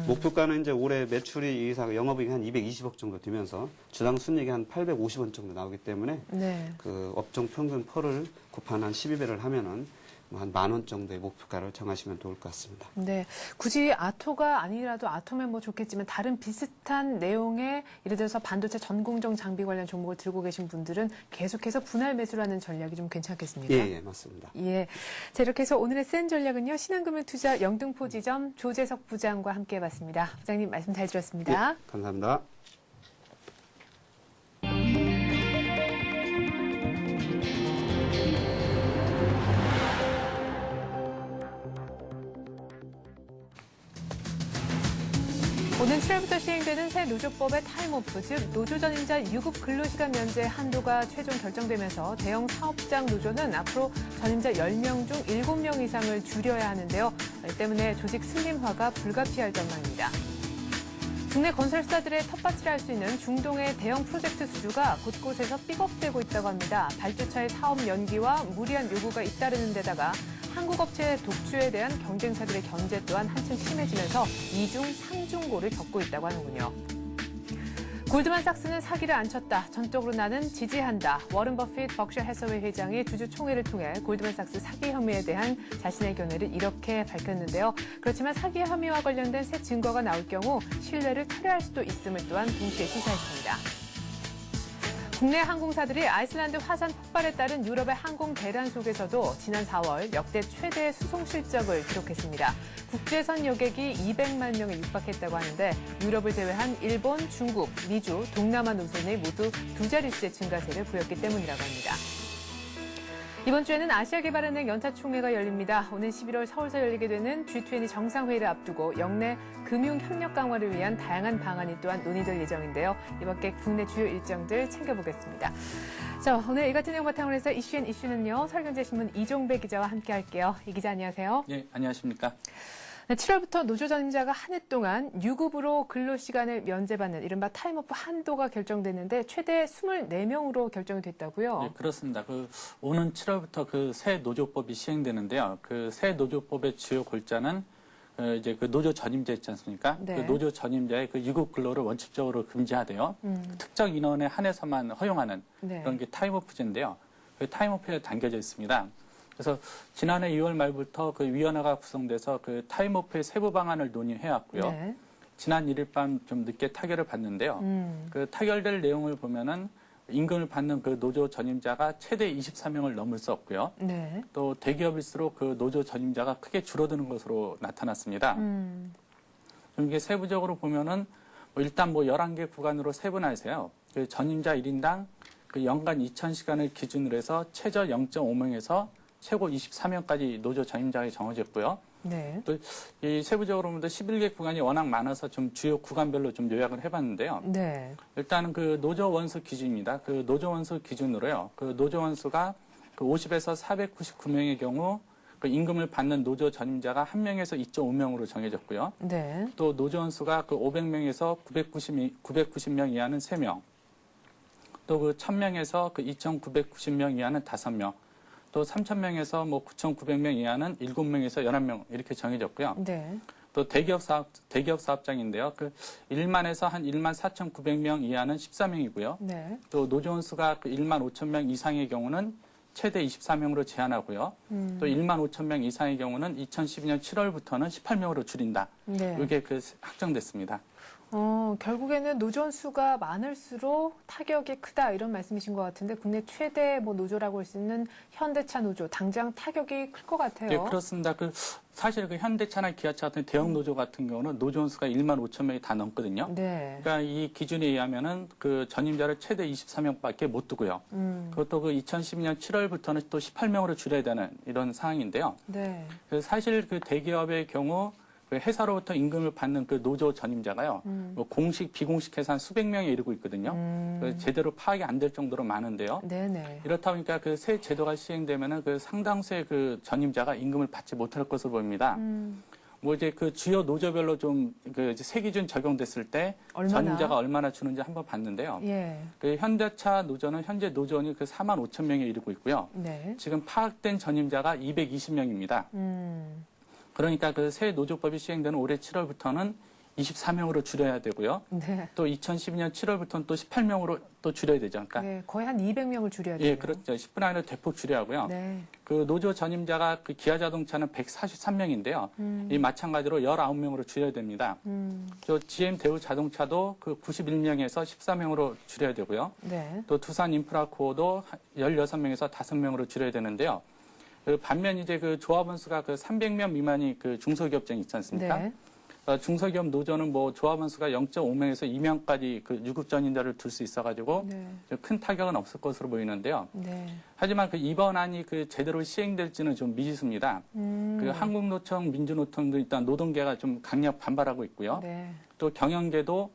목표가는 이제 올해 매출이 이사가 영업이익이 한 220억 정도 되면서 주당 순이익이 한 850원 정도 나오기 때문에 네. 그 업종 평균 펄을 곱한 한 12배를 하면은 뭐 한 10,000원 정도의 목표가를 정하시면 좋을 것 같습니다. 네. 굳이 아토가 아니라도 아토면 뭐 좋겠지만 다른 비슷한 내용의 예를 들어서 반도체 전공정 장비 관련 종목을 들고 계신 분들은 계속해서 분할 매수를 하는 전략이 좀 괜찮겠습니까? 예, 맞습니다. 예. 자, 이렇게 해서 오늘의 센 전략은요, 신한금융투자 영등포 지점 조재석 부장과 함께 해봤습니다. 부장님 말씀 잘 들었습니다. 예, 감사합니다. 오는 7월부터 시행되는 새 노조법의 타임오프, 즉 노조 전임자 유급 근로시간 면제 한도가 최종 결정되면서 대형 사업장 노조는 앞으로 전임자 10명 중 7명 이상을 줄여야 하는데요. 이 때문에 조직 슬림화가 불가피할 전망입니다. 국내 건설사들의 텃밭을 할 수 있는 중동의 대형 프로젝트 수주가 곳곳에서 삐걱대고 있다고 합니다. 발주처의 사업 연기와 무리한 요구가 잇따르는 데다가 한국 업체의 독주에 대한 경쟁사들의 견제 또한 한층 심해지면서 이중 삼중고를 겪고 있다고 하는군요. 골드만삭스는 사기를 안 쳤다. 전적으로 나는 지지한다. 워런 버핏 버크셔 해서웨이 회장이 주주 총회를 통해 골드만삭스 사기 혐의에 대한 자신의 견해를 이렇게 밝혔는데요. 그렇지만 사기 혐의와 관련된 새 증거가 나올 경우 신뢰를 철회할 수도 있음을 또한 동시에 시사했습니다. 국내 항공사들이 아이슬란드 화산 폭발에 따른 유럽의 항공 대란 속에서도 지난 4월 역대 최대 수송 실적을 기록했습니다. 국제선 여객이 200만 명에 육박했다고 하는데 유럽을 제외한 일본, 중국, 미주, 동남아 노선이 모두 두 자릿수의 증가세를 보였기 때문이라고 합니다. 이번 주에는 아시아개발은행 연타총회가 열립니다. 오는 11월 서울에서 열리게 되는 G20 정상회의를 앞두고 역내 금융협력 강화를 위한 다양한 방안이 또한 논의될 예정인데요. 이밖에 국내 주요 일정들 챙겨보겠습니다. 자, 오늘 이 같은 내용 바탕으로 해서 이슈는요. 서울경제신문 이종배 기자와 함께할게요. 이 기자 안녕하세요. 예, 안녕하십니까. 네, 7월부터 노조 전임자가 한 해 동안 유급으로 근로시간을 면제받는 이른바 타임오프 한도가 결정됐는데 최대 24명으로 결정이 됐다고요? 네, 그렇습니다. 오는 7월부터 그 새 노조법이 시행되는데요. 그 새 노조법의 주요 골자는 이제 그 노조 전임자 있지 않습니까? 네. 그 노조 전임자의 그 유급 근로를 원칙적으로 금지하되어 특정 인원에 한해서만 허용하는 네. 그런 게 타임오프제인데요. 그 타임오프에 담겨져 있습니다. 그래서 지난해 2월 말부터 그 위원회가 구성돼서 그 타임오프의 세부 방안을 논의해왔고요. 네. 지난 1일 밤 좀 늦게 타결을 받는데요. 그 타결될 내용을 보면은 임금을 받는 그 노조 전임자가 최대 24명을 넘을 수 없고요. 네. 또 대기업일수록 그 노조 전임자가 크게 줄어드는 것으로 나타났습니다. 이게 세부적으로 보면은 일단 11개 구간으로 세분화해서요. 그 전임자 1인당 그 연간 2,000시간을 기준으로 해서 최저 0.5명에서 최고 24명까지 노조 전임자가 정해졌고요. 네. 또 이 세부적으로 보면 11개 구간이 워낙 많아서 좀 주요 구간별로 좀 요약을 해봤는데요. 네. 일단은 그 노조 원수 기준입니다. 그 노조 원수 기준으로요. 그 노조 원수가 그 50에서 499명의 경우 그 임금을 받는 노조 전임자가 1명에서 2.5명으로 정해졌고요. 네. 또 노조 원수가 그 500명에서 990명 이하는 3명. 또 그 1000명에서 그 2990명 이하는 5명. 또 3000명에서 9900명 이하는 7명에서 11명 이렇게 정해졌고요. 네. 또 대기업 사업장인데요. 그 1만에서 한 1만 4,900명 이하는 14명이고요. 네. 또 노조 원수가 그 1만 5천명 이상의 경우는 최대 24명으로 제한하고요. 또 1만 5천명 이상의 경우는 2012년 7월부터는 18명으로 줄인다. 네. 이게 그 확정됐습니다. 결국에는 노조 수가 많을수록 타격이 크다 이런 말씀이신 것 같은데 국내 최대 노조라고 할 수 있는 현대차 노조 당장 타격이 클 것 같아요. 네, 그렇습니다. 사실 그 현대차나 기아차 같은 대형 노조 같은 경우는 노조 원수가 1만 5천 명이 다 넘거든요. 네. 그러니까 이 기준에 의하면은 그 전임자를 최대 24명밖에 못 두고요. 그것도 그 2012년 7월부터는 또 18명으로 줄여야 되는 이런 상황인데요. 네. 사실 그 대기업의 경우 그 회사로부터 임금을 받는 그 노조 전임자가요. 공식, 비공식 해서 한 수백 명에 이르고 있거든요. 제대로 파악이 안 될 정도로 많은데요. 네네. 이렇다 보니까 그 새 제도가 시행되면은 그 상당수의 그 전임자가 임금을 받지 못할 것으로 보입니다. 이제 그 주요 노조별로 좀 그 새 기준 적용됐을 때 전임자가 얼마나 주는지 한번 봤는데요. 예. 그 현대차 노조는 현재 노조원이 그 4만 5천 명에 이르고 있고요. 네. 지금 파악된 전임자가 220명입니다. 그러니까 그 새 노조법이 시행되는 올해 7월부터는 24명으로 줄여야 되고요. 네. 또 2012년 7월부터는 또 18명으로 또 줄여야 되죠. 그러니까 네, 거의 한 200명을 줄여야 돼요. 예, 그렇죠. 10분 안에 대폭 줄여야 하고요. 네. 그 노조 전임자가 그 기아자동차는 143명인데요. 이 마찬가지로 19명으로 줄여야 됩니다. 또 GM 대우 자동차도 그 91명에서 14명으로 줄여야 되고요. 네. 또 두산 인프라코어도 16명에서 5명으로 줄여야 되는데요. 그 반면 이제 그 조합원 수가 그 300명 미만이 그 중소기업장이 있지 않습니까? 네. 중소기업 노조는 조합원 수가 0.5명에서 2명까지 그 유급 전임자를 둘 수 있어가지고 네. 큰 타격은 없을 것으로 보이는데요. 네. 하지만 그 이번 안이 그 제대로 시행될지는 좀 미지수입니다. 그 한국노총, 민주노총도 일단 노동계가 좀 강력 반발하고 있고요. 네. 또 경영계도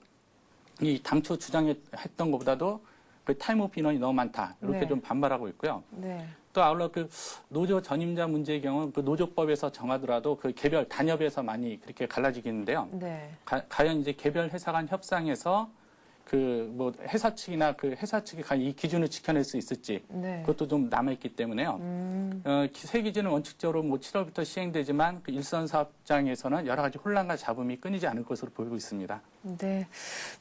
이 당초 주장했던 것보다도 그 타임오프 인원이 너무 많다 이렇게 네. 좀 반발하고 있고요. 네. 또 아울러 그 노조 전임자 문제의 경우 그 노조법에서 정하더라도 그 개별 단협에서 많이 그렇게 갈라지겠는데요. 네. 과연 이제 개별 회사 간 협상에서 그 회사 측이나 그 회사 측이 과연 이 기준을 지켜낼 수 있을지 네. 그것도 좀 남아 있기 때문에요. 새 기준은 원칙적으로 7월부터 시행되지만 그 일선 사업장에서는 여러 가지 혼란과 잡음이 끊이지 않을 것으로 보이고 있습니다. 네.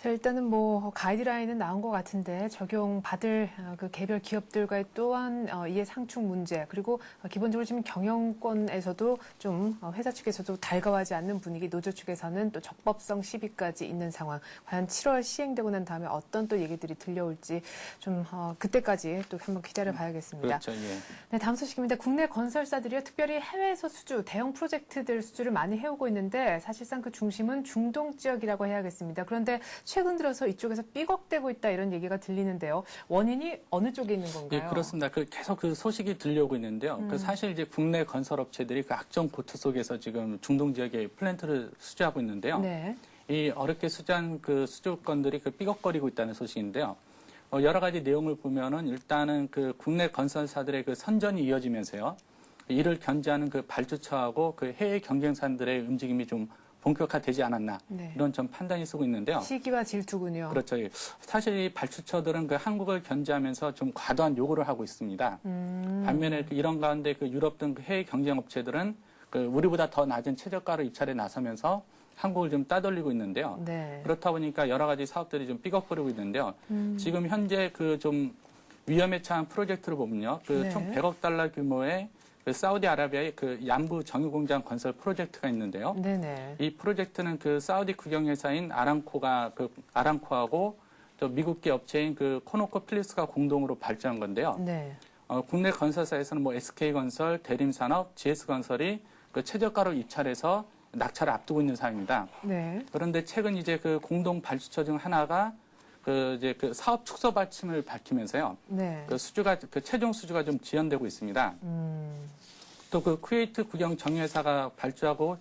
자, 일단은 가이드라인은 나온 것 같은데 적용받을 그 개별 기업들과의 또한 이해 상충 문제 그리고 기본적으로 지금 경영권에서도 좀 회사 측에서도 달가워하지 않는 분위기, 노조 측에서는 또 적법성 시비까지 있는 상황. 과연 7월 시행되고 난 다음에 어떤 또 얘기들이 들려올지 좀 그때까지 또 한번 기다려 봐야겠습니다. 그렇죠. 예. 네, 다음 소식입니다. 국내 건설사들이요, 특별히 해외에서 대형 프로젝트들 수주를 많이 해오고 있는데 사실상 그 중심은 중동 지역이라고 해야겠습니다. 그런데 최근 들어서 이쪽에서 삐걱대고 있다 이런 얘기가 들리는데요. 원인이 어느 쪽에 있는 건가요? 예, 그렇습니다. 계속 그 소식이 들려오고 있는데요. 사실 이제 국내 건설업체들이 그 악정 고투 속에서 지금 중동 지역에 플랜트를 수주하고 있는데요. 네. 이 어렵게 수주한 그 수주건들이 그 삐걱거리고 있다는 소식인데요. 여러 가지 내용을 보면은 일단은 그 국내 건설사들의 그 선전이 이어지면서요. 이를 견제하는 그 발주처하고 그 해외 경쟁사들의 움직임이 좀 본격화되지 않았나 네. 이런 좀 판단이 쓰고 있는데요. 시기와 질투군요. 그렇죠. 사실 이 발주처들은 그 한국을 견제하면서 좀 과도한 요구를 하고 있습니다. 반면에 이런 가운데 그 유럽 등 그 해외 경쟁 업체들은 그 우리보다 더 낮은 최저가로 입찰에 나서면서 한국을 좀 따돌리고 있는데요. 네. 그렇다 보니까 여러 가지 사업들이 좀 삐걱거리고 있는데요. 지금 현재 그 좀 위험에 처한 프로젝트를 보면요. 그 네. 총 100억 달러 규모의 그 사우디아라비아의 그 얀부 정유공장 건설 프로젝트가 있는데요. 네네. 이 프로젝트는 그 사우디 국영회사인 아람코하고 또 미국계 업체인 그 코노코 필립스가 공동으로 발주한 건데요. 네. 국내 건설사에서는 뭐 SK건설, 대림산업, GS건설이 그 최저가로 입찰해서 낙찰을 앞두고 있는 상황입니다. 네. 그런데 최근 이제 그 공동 발주처 중 하나가 그 이제 그 사업 축소 받침을 밝히면서요. 네. 그 최종 수주가 좀 지연되고 있습니다. 또 그 쿠웨이트 국영 정유회사가 발주하고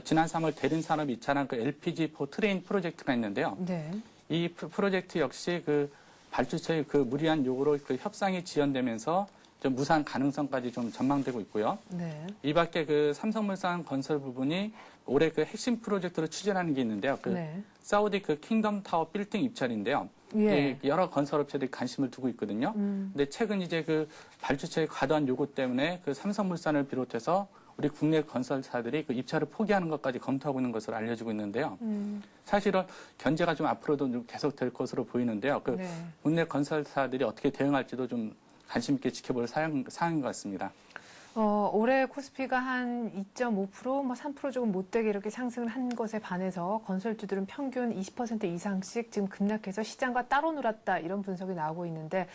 지난 3월 대림산업이 입찰한 그 LPG4 트레인 프로젝트가 있는데요. 네. 이 프로젝트 역시 그 발주처의 그 무리한 요구로 그 협상이 지연되면서 좀 무산 가능성까지 좀 전망되고 있고요. 네. 이 밖에 그 삼성물산 건설 부분이 올해 그 핵심 프로젝트로 추진하는 게 있는데요. 그 네. 사우디 그 킹덤 타워 빌딩 입찰인데요. 예. 여러 건설업체들이 관심을 두고 있거든요. 근데 최근 이제 그 발주처의 과도한 요구 때문에 그 삼성물산을 비롯해서 우리 국내 건설사들이 그 입찰을 포기하는 것까지 검토하고 있는 것으로 알려지고 있는데요. 사실은 견제가 좀 앞으로도 좀 계속될 것으로 보이는데요. 그 네. 국내 건설사들이 어떻게 대응할지도 좀 관심 있게 지켜볼 사항인 것 같습니다. 올해 코스피가 한 2.5%, 뭐 3% 조금 못되게 이렇게 상승을 한 것에 반해서 건설주들은 평균 20% 이상씩 지금 급락해서 시장과 따로 놀았다 이런 분석이 나오고 있는데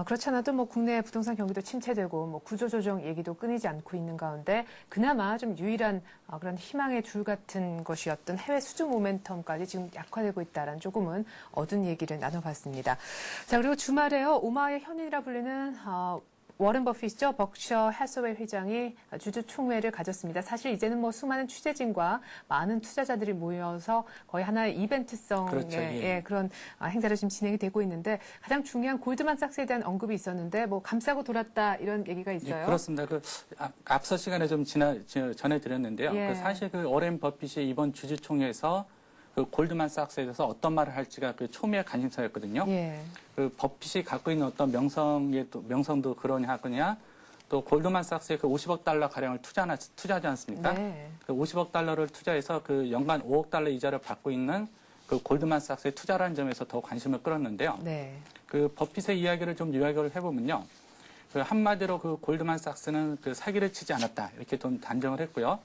그렇지 않아도 뭐 국내 부동산 경기도 침체되고 뭐 구조조정 얘기도 끊이지 않고 있는 가운데 그나마 좀 유일한 그런 희망의 줄 같은 것이었던 해외 수주 모멘텀까지 지금 약화되고 있다라는 조금은 어두운 얘기를 나눠봤습니다. 자, 그리고 주말에요. 오마이의 현인이라 불리는 워런 버핏이죠. 버크셔 해서웨이 회장이 주주총회를 가졌습니다. 사실 이제는 뭐 수많은 취재진과 많은 투자자들이 모여서 거의 하나의 이벤트성의 그렇죠. 예. 그런 행사를 지금 진행이 되고 있는데 가장 중요한 골드만삭스에 대한 언급이 있었는데 뭐 감싸고 돌았다 이런 얘기가 있어요. 예, 그렇습니다. 앞서 시간에 좀 전해드렸는데요. 예. 사실 그 워렌 버핏이 이번 주주총회에서 그 골드만삭스에 대해서 어떤 말을 할지가 그 초미의 관심사였거든요. 예. 그 버핏이 갖고 있는 어떤 명성도 그러냐, 또 골드만삭스에 그 50억 달러 가량을 투자하지 않습니까? 네. 그 50억 달러를 투자해서 그 연간 5억 달러 이자를 받고 있는 그 골드만삭스의 투자라는 점에서 더 관심을 끌었는데요. 네. 그 버핏의 이야기를 좀 요약을 해보면요. 그 한마디로 그 골드만삭스는 그 사기를 치지 않았다 이렇게 좀 단정을 했고요.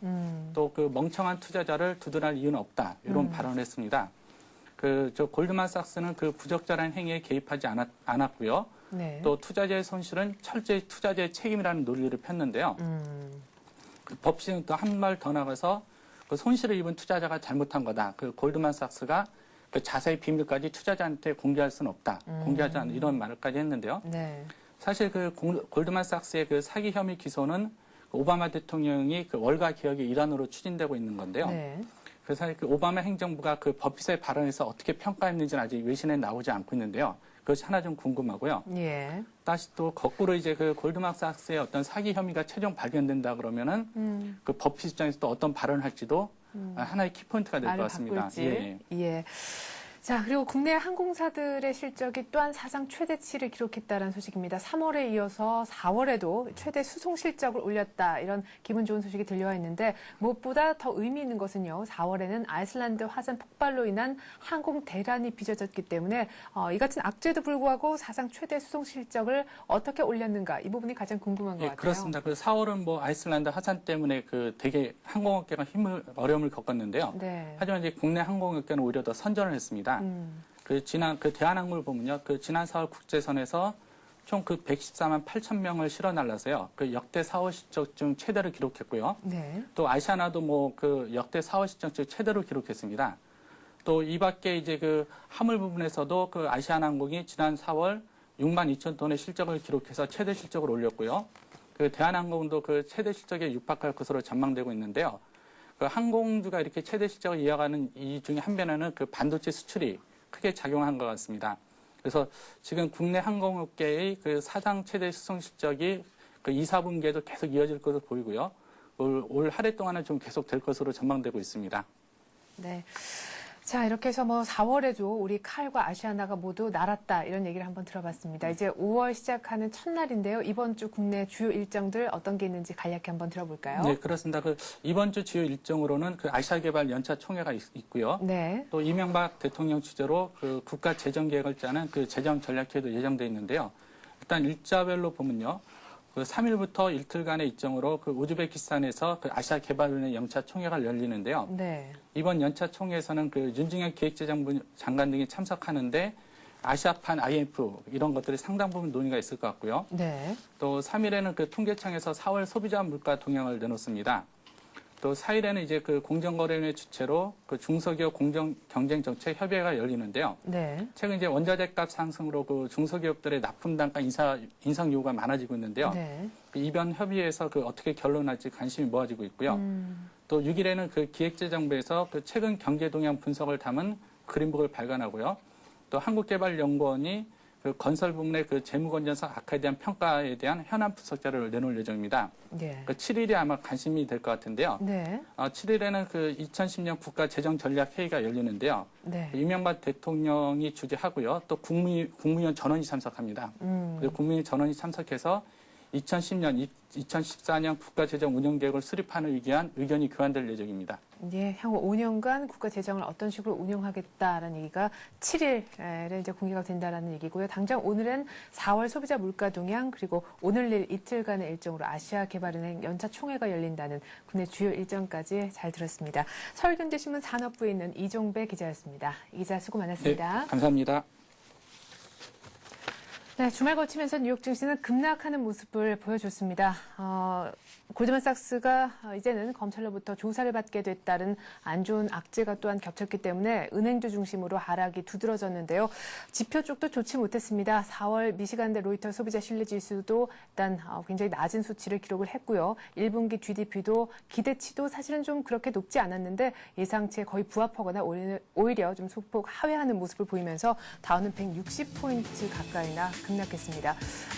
또 그 멍청한 투자자를 두둔할 이유는 없다 이런 발언을 했습니다. 저 골드만삭스는 그 부적절한 행위에 개입하지 않았고요. 네. 또 투자자의 손실은 철저히 투자자의 책임이라는 논리를 폈는데요. 그 버핏은 또 한 말 더 나가서 그 손실을 입은 투자자가 잘못한 거다. 그 골드만삭스가 그 자세히 비밀까지 투자자한테 공개할 수는 없다. 공개하지 않는 이런 말까지 했는데요. 네. 사실 그 골드만삭스의 그 사기 혐의 기소는 오바마 대통령이 그 월가 개혁의 일환으로 추진되고 있는 건데요. 네. 그래서 그 오바마 행정부가 그 버핏의 발언에서 어떻게 평가했는지는 아직 외신에 나오지 않고 있는데요. 그것이 하나 좀 궁금하고요. 예. 다시 또 거꾸로 이제 그 골드만삭스의 어떤 사기 혐의가 최종 발견된다 그러면은 그 버핏 입장에서 또 어떤 발언을 할지도 하나의 키포인트가 될 것 말을 같습니다. 바꿀지. 예. 자, 그리고 국내 항공사들의 실적이 또한 사상 최대치를 기록했다는 소식입니다. 3월에 이어서 4월에도 최대 수송 실적을 올렸다. 이런 기분 좋은 소식이 들려와 있는데 무엇보다 더 의미 있는 것은요. 4월에는 아이슬란드 화산 폭발로 인한 항공 대란이 빚어졌기 때문에 이 같은 악재도 불구하고 사상 최대 수송 실적을 어떻게 올렸는가. 이 부분이 가장 궁금한 것 예, 같아요. 그렇습니다. 그 4월은 뭐 아이슬란드 화산 때문에 그 되게 항공업계가 어려움을 겪었는데요. 네. 하지만 이제 국내 항공업계는 오히려 더 선전을 했습니다. 그 대한항공을 보면요. 그 지난 4월 국제선에서 총 그 114만 8천 명을 실어 날라서요. 그 역대 4월 실적 중 최대를 기록했고요. 네. 또 아시아나도 뭐 그 역대 4월 실적 중 최대로 기록했습니다. 또 이 밖에 이제 그 화물 부분에서도 그 아시아나항공이 지난 4월 6만 2천 톤의 실적을 기록해서 최대 실적을 올렸고요. 그 대한항공도 그 최대 실적에 육박할 것으로 전망되고 있는데요. 그 항공주가 이렇게 최대 실적을 이어가는 이 중에 한 변화는 그 반도체 수출이 크게 작용한 것 같습니다. 그래서 지금 국내 항공업계의 그 사상 최대 수송 실적이 그 2, 4분기에도 계속 이어질 것으로 보이고요. 올 한 해 동안은 좀 계속 될 것으로 전망되고 있습니다. 네. 자, 이렇게 해서 4월에도 우리 칼과 아시아나가 모두 날았다 이런 얘기를 한번 들어봤습니다. 이제 5월 시작하는 첫날인데요. 이번 주 국내 주요 일정들 어떤 게 있는지 간략히 한번 들어볼까요? 네, 그렇습니다. 이번 주 주요 일정으로는 아시아개발 연차 총회가 있고요. 네. 또 이명박 대통령 주재로 국가 재정 계획을 짜는 재정 전략회의도 예정돼 있는데요. 일단 일자별로 보면요. 3일부터 이틀간의 일정으로 우즈베키스탄에서 아시아개발위원회 연차 총회가 열리는데요. 네. 이번 연차 총회에서는 윤중현 기획재정부 장관 등이 참석하는데 아시아판 IMF 이런 것들이 상당 부분 논의가 있을 것 같고요. 네. 또 3일에는 통계청에서 4월 소비자 물가 동향을 내놓습니다. 또 4일에는 이제 공정거래위원회 주최로 중소기업 공정 경쟁 정책 협의회가 열리는데요. 네. 최근 이제 원자재값 상승으로 중소기업들의 납품 단가 인상 요구가 많아지고 있는데요. 네. 이번 협의회에서 어떻게 결론날지 관심이 모아지고 있고요. 또 6일에는 기획재정부에서 최근 경제 동향 분석을 담은 그린북을 발간하고요. 또 한국개발연구원이 건설 부문의 재무건전성 악화에 대한 평가에 대한 현안 분석 자료를 내놓을 예정입니다. 네. 7일이 아마 관심이 될 것 같은데요. 네. 7일에는 2010년 국가재정전략회의가 열리는데요. 네. 이명박 대통령이 주재하고요. 또 국무위원 전원이 참석합니다. 국무위원 전원이 참석해서 2010년, 2014년 국가재정 운영계획을 수립하는 위한 의견이 교환될 예정입니다. 예, 향후 5년간 국가 재정을 어떤 식으로 운영하겠다라는 얘기가 7일에 이제 공개가 된다라는 얘기고요. 당장 오늘은 4월 소비자 물가 동향 그리고 오늘 내일 이틀간의 일정으로 아시아개발은행 연차 총회가 열린다는 국내 주요 일정까지 잘 들었습니다. 서울경제신문 산업부에 있는 이종배 기자였습니다. 이 기자 수고 많았습니다. 네, 감사합니다. 네, 주말 거치면서 뉴욕 증시는 급락하는 모습을 보여줬습니다. 골드만삭스가 이제는 검찰로부터 조사를 받게 됐다는 안 좋은 악재가 또한 겹쳤기 때문에 은행주 중심으로 하락이 두드러졌는데요. 지표 쪽도 좋지 못했습니다. 4월 미시간대 로이터 소비자 신뢰지수도 일단 굉장히 낮은 수치를 기록을 했고요. 1분기 GDP도 기대치도 사실은 좀 그렇게 높지 않았는데 예상치에 거의 부합하거나 오히려 좀 소폭 하회하는 모습을 보이면서 다우는 160포인트 가까이나 급락했습니다.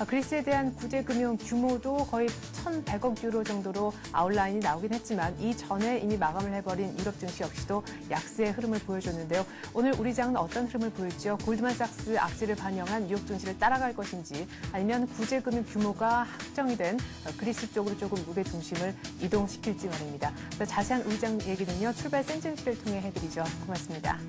그리스에 대한 구제금융 규모도 거의 1,100억 유로 정도로 아웃라인이 나오긴 했지만 이전에 이미 마감을 해버린 유럽 증시 역시도 약세의 흐름을 보여줬는데요. 오늘 우리 장은 어떤 흐름을 보일지요? 골드만삭스 악재를 반영한 뉴욕 증시를 따라갈 것인지 아니면 구제금융 규모가 확정이 된 그리스 쪽으로 조금 무게 중심을 이동시킬지 말입니다. 자세한 우리 장 얘기는요. 출발 센 증시를 통해 해드리죠. 고맙습니다.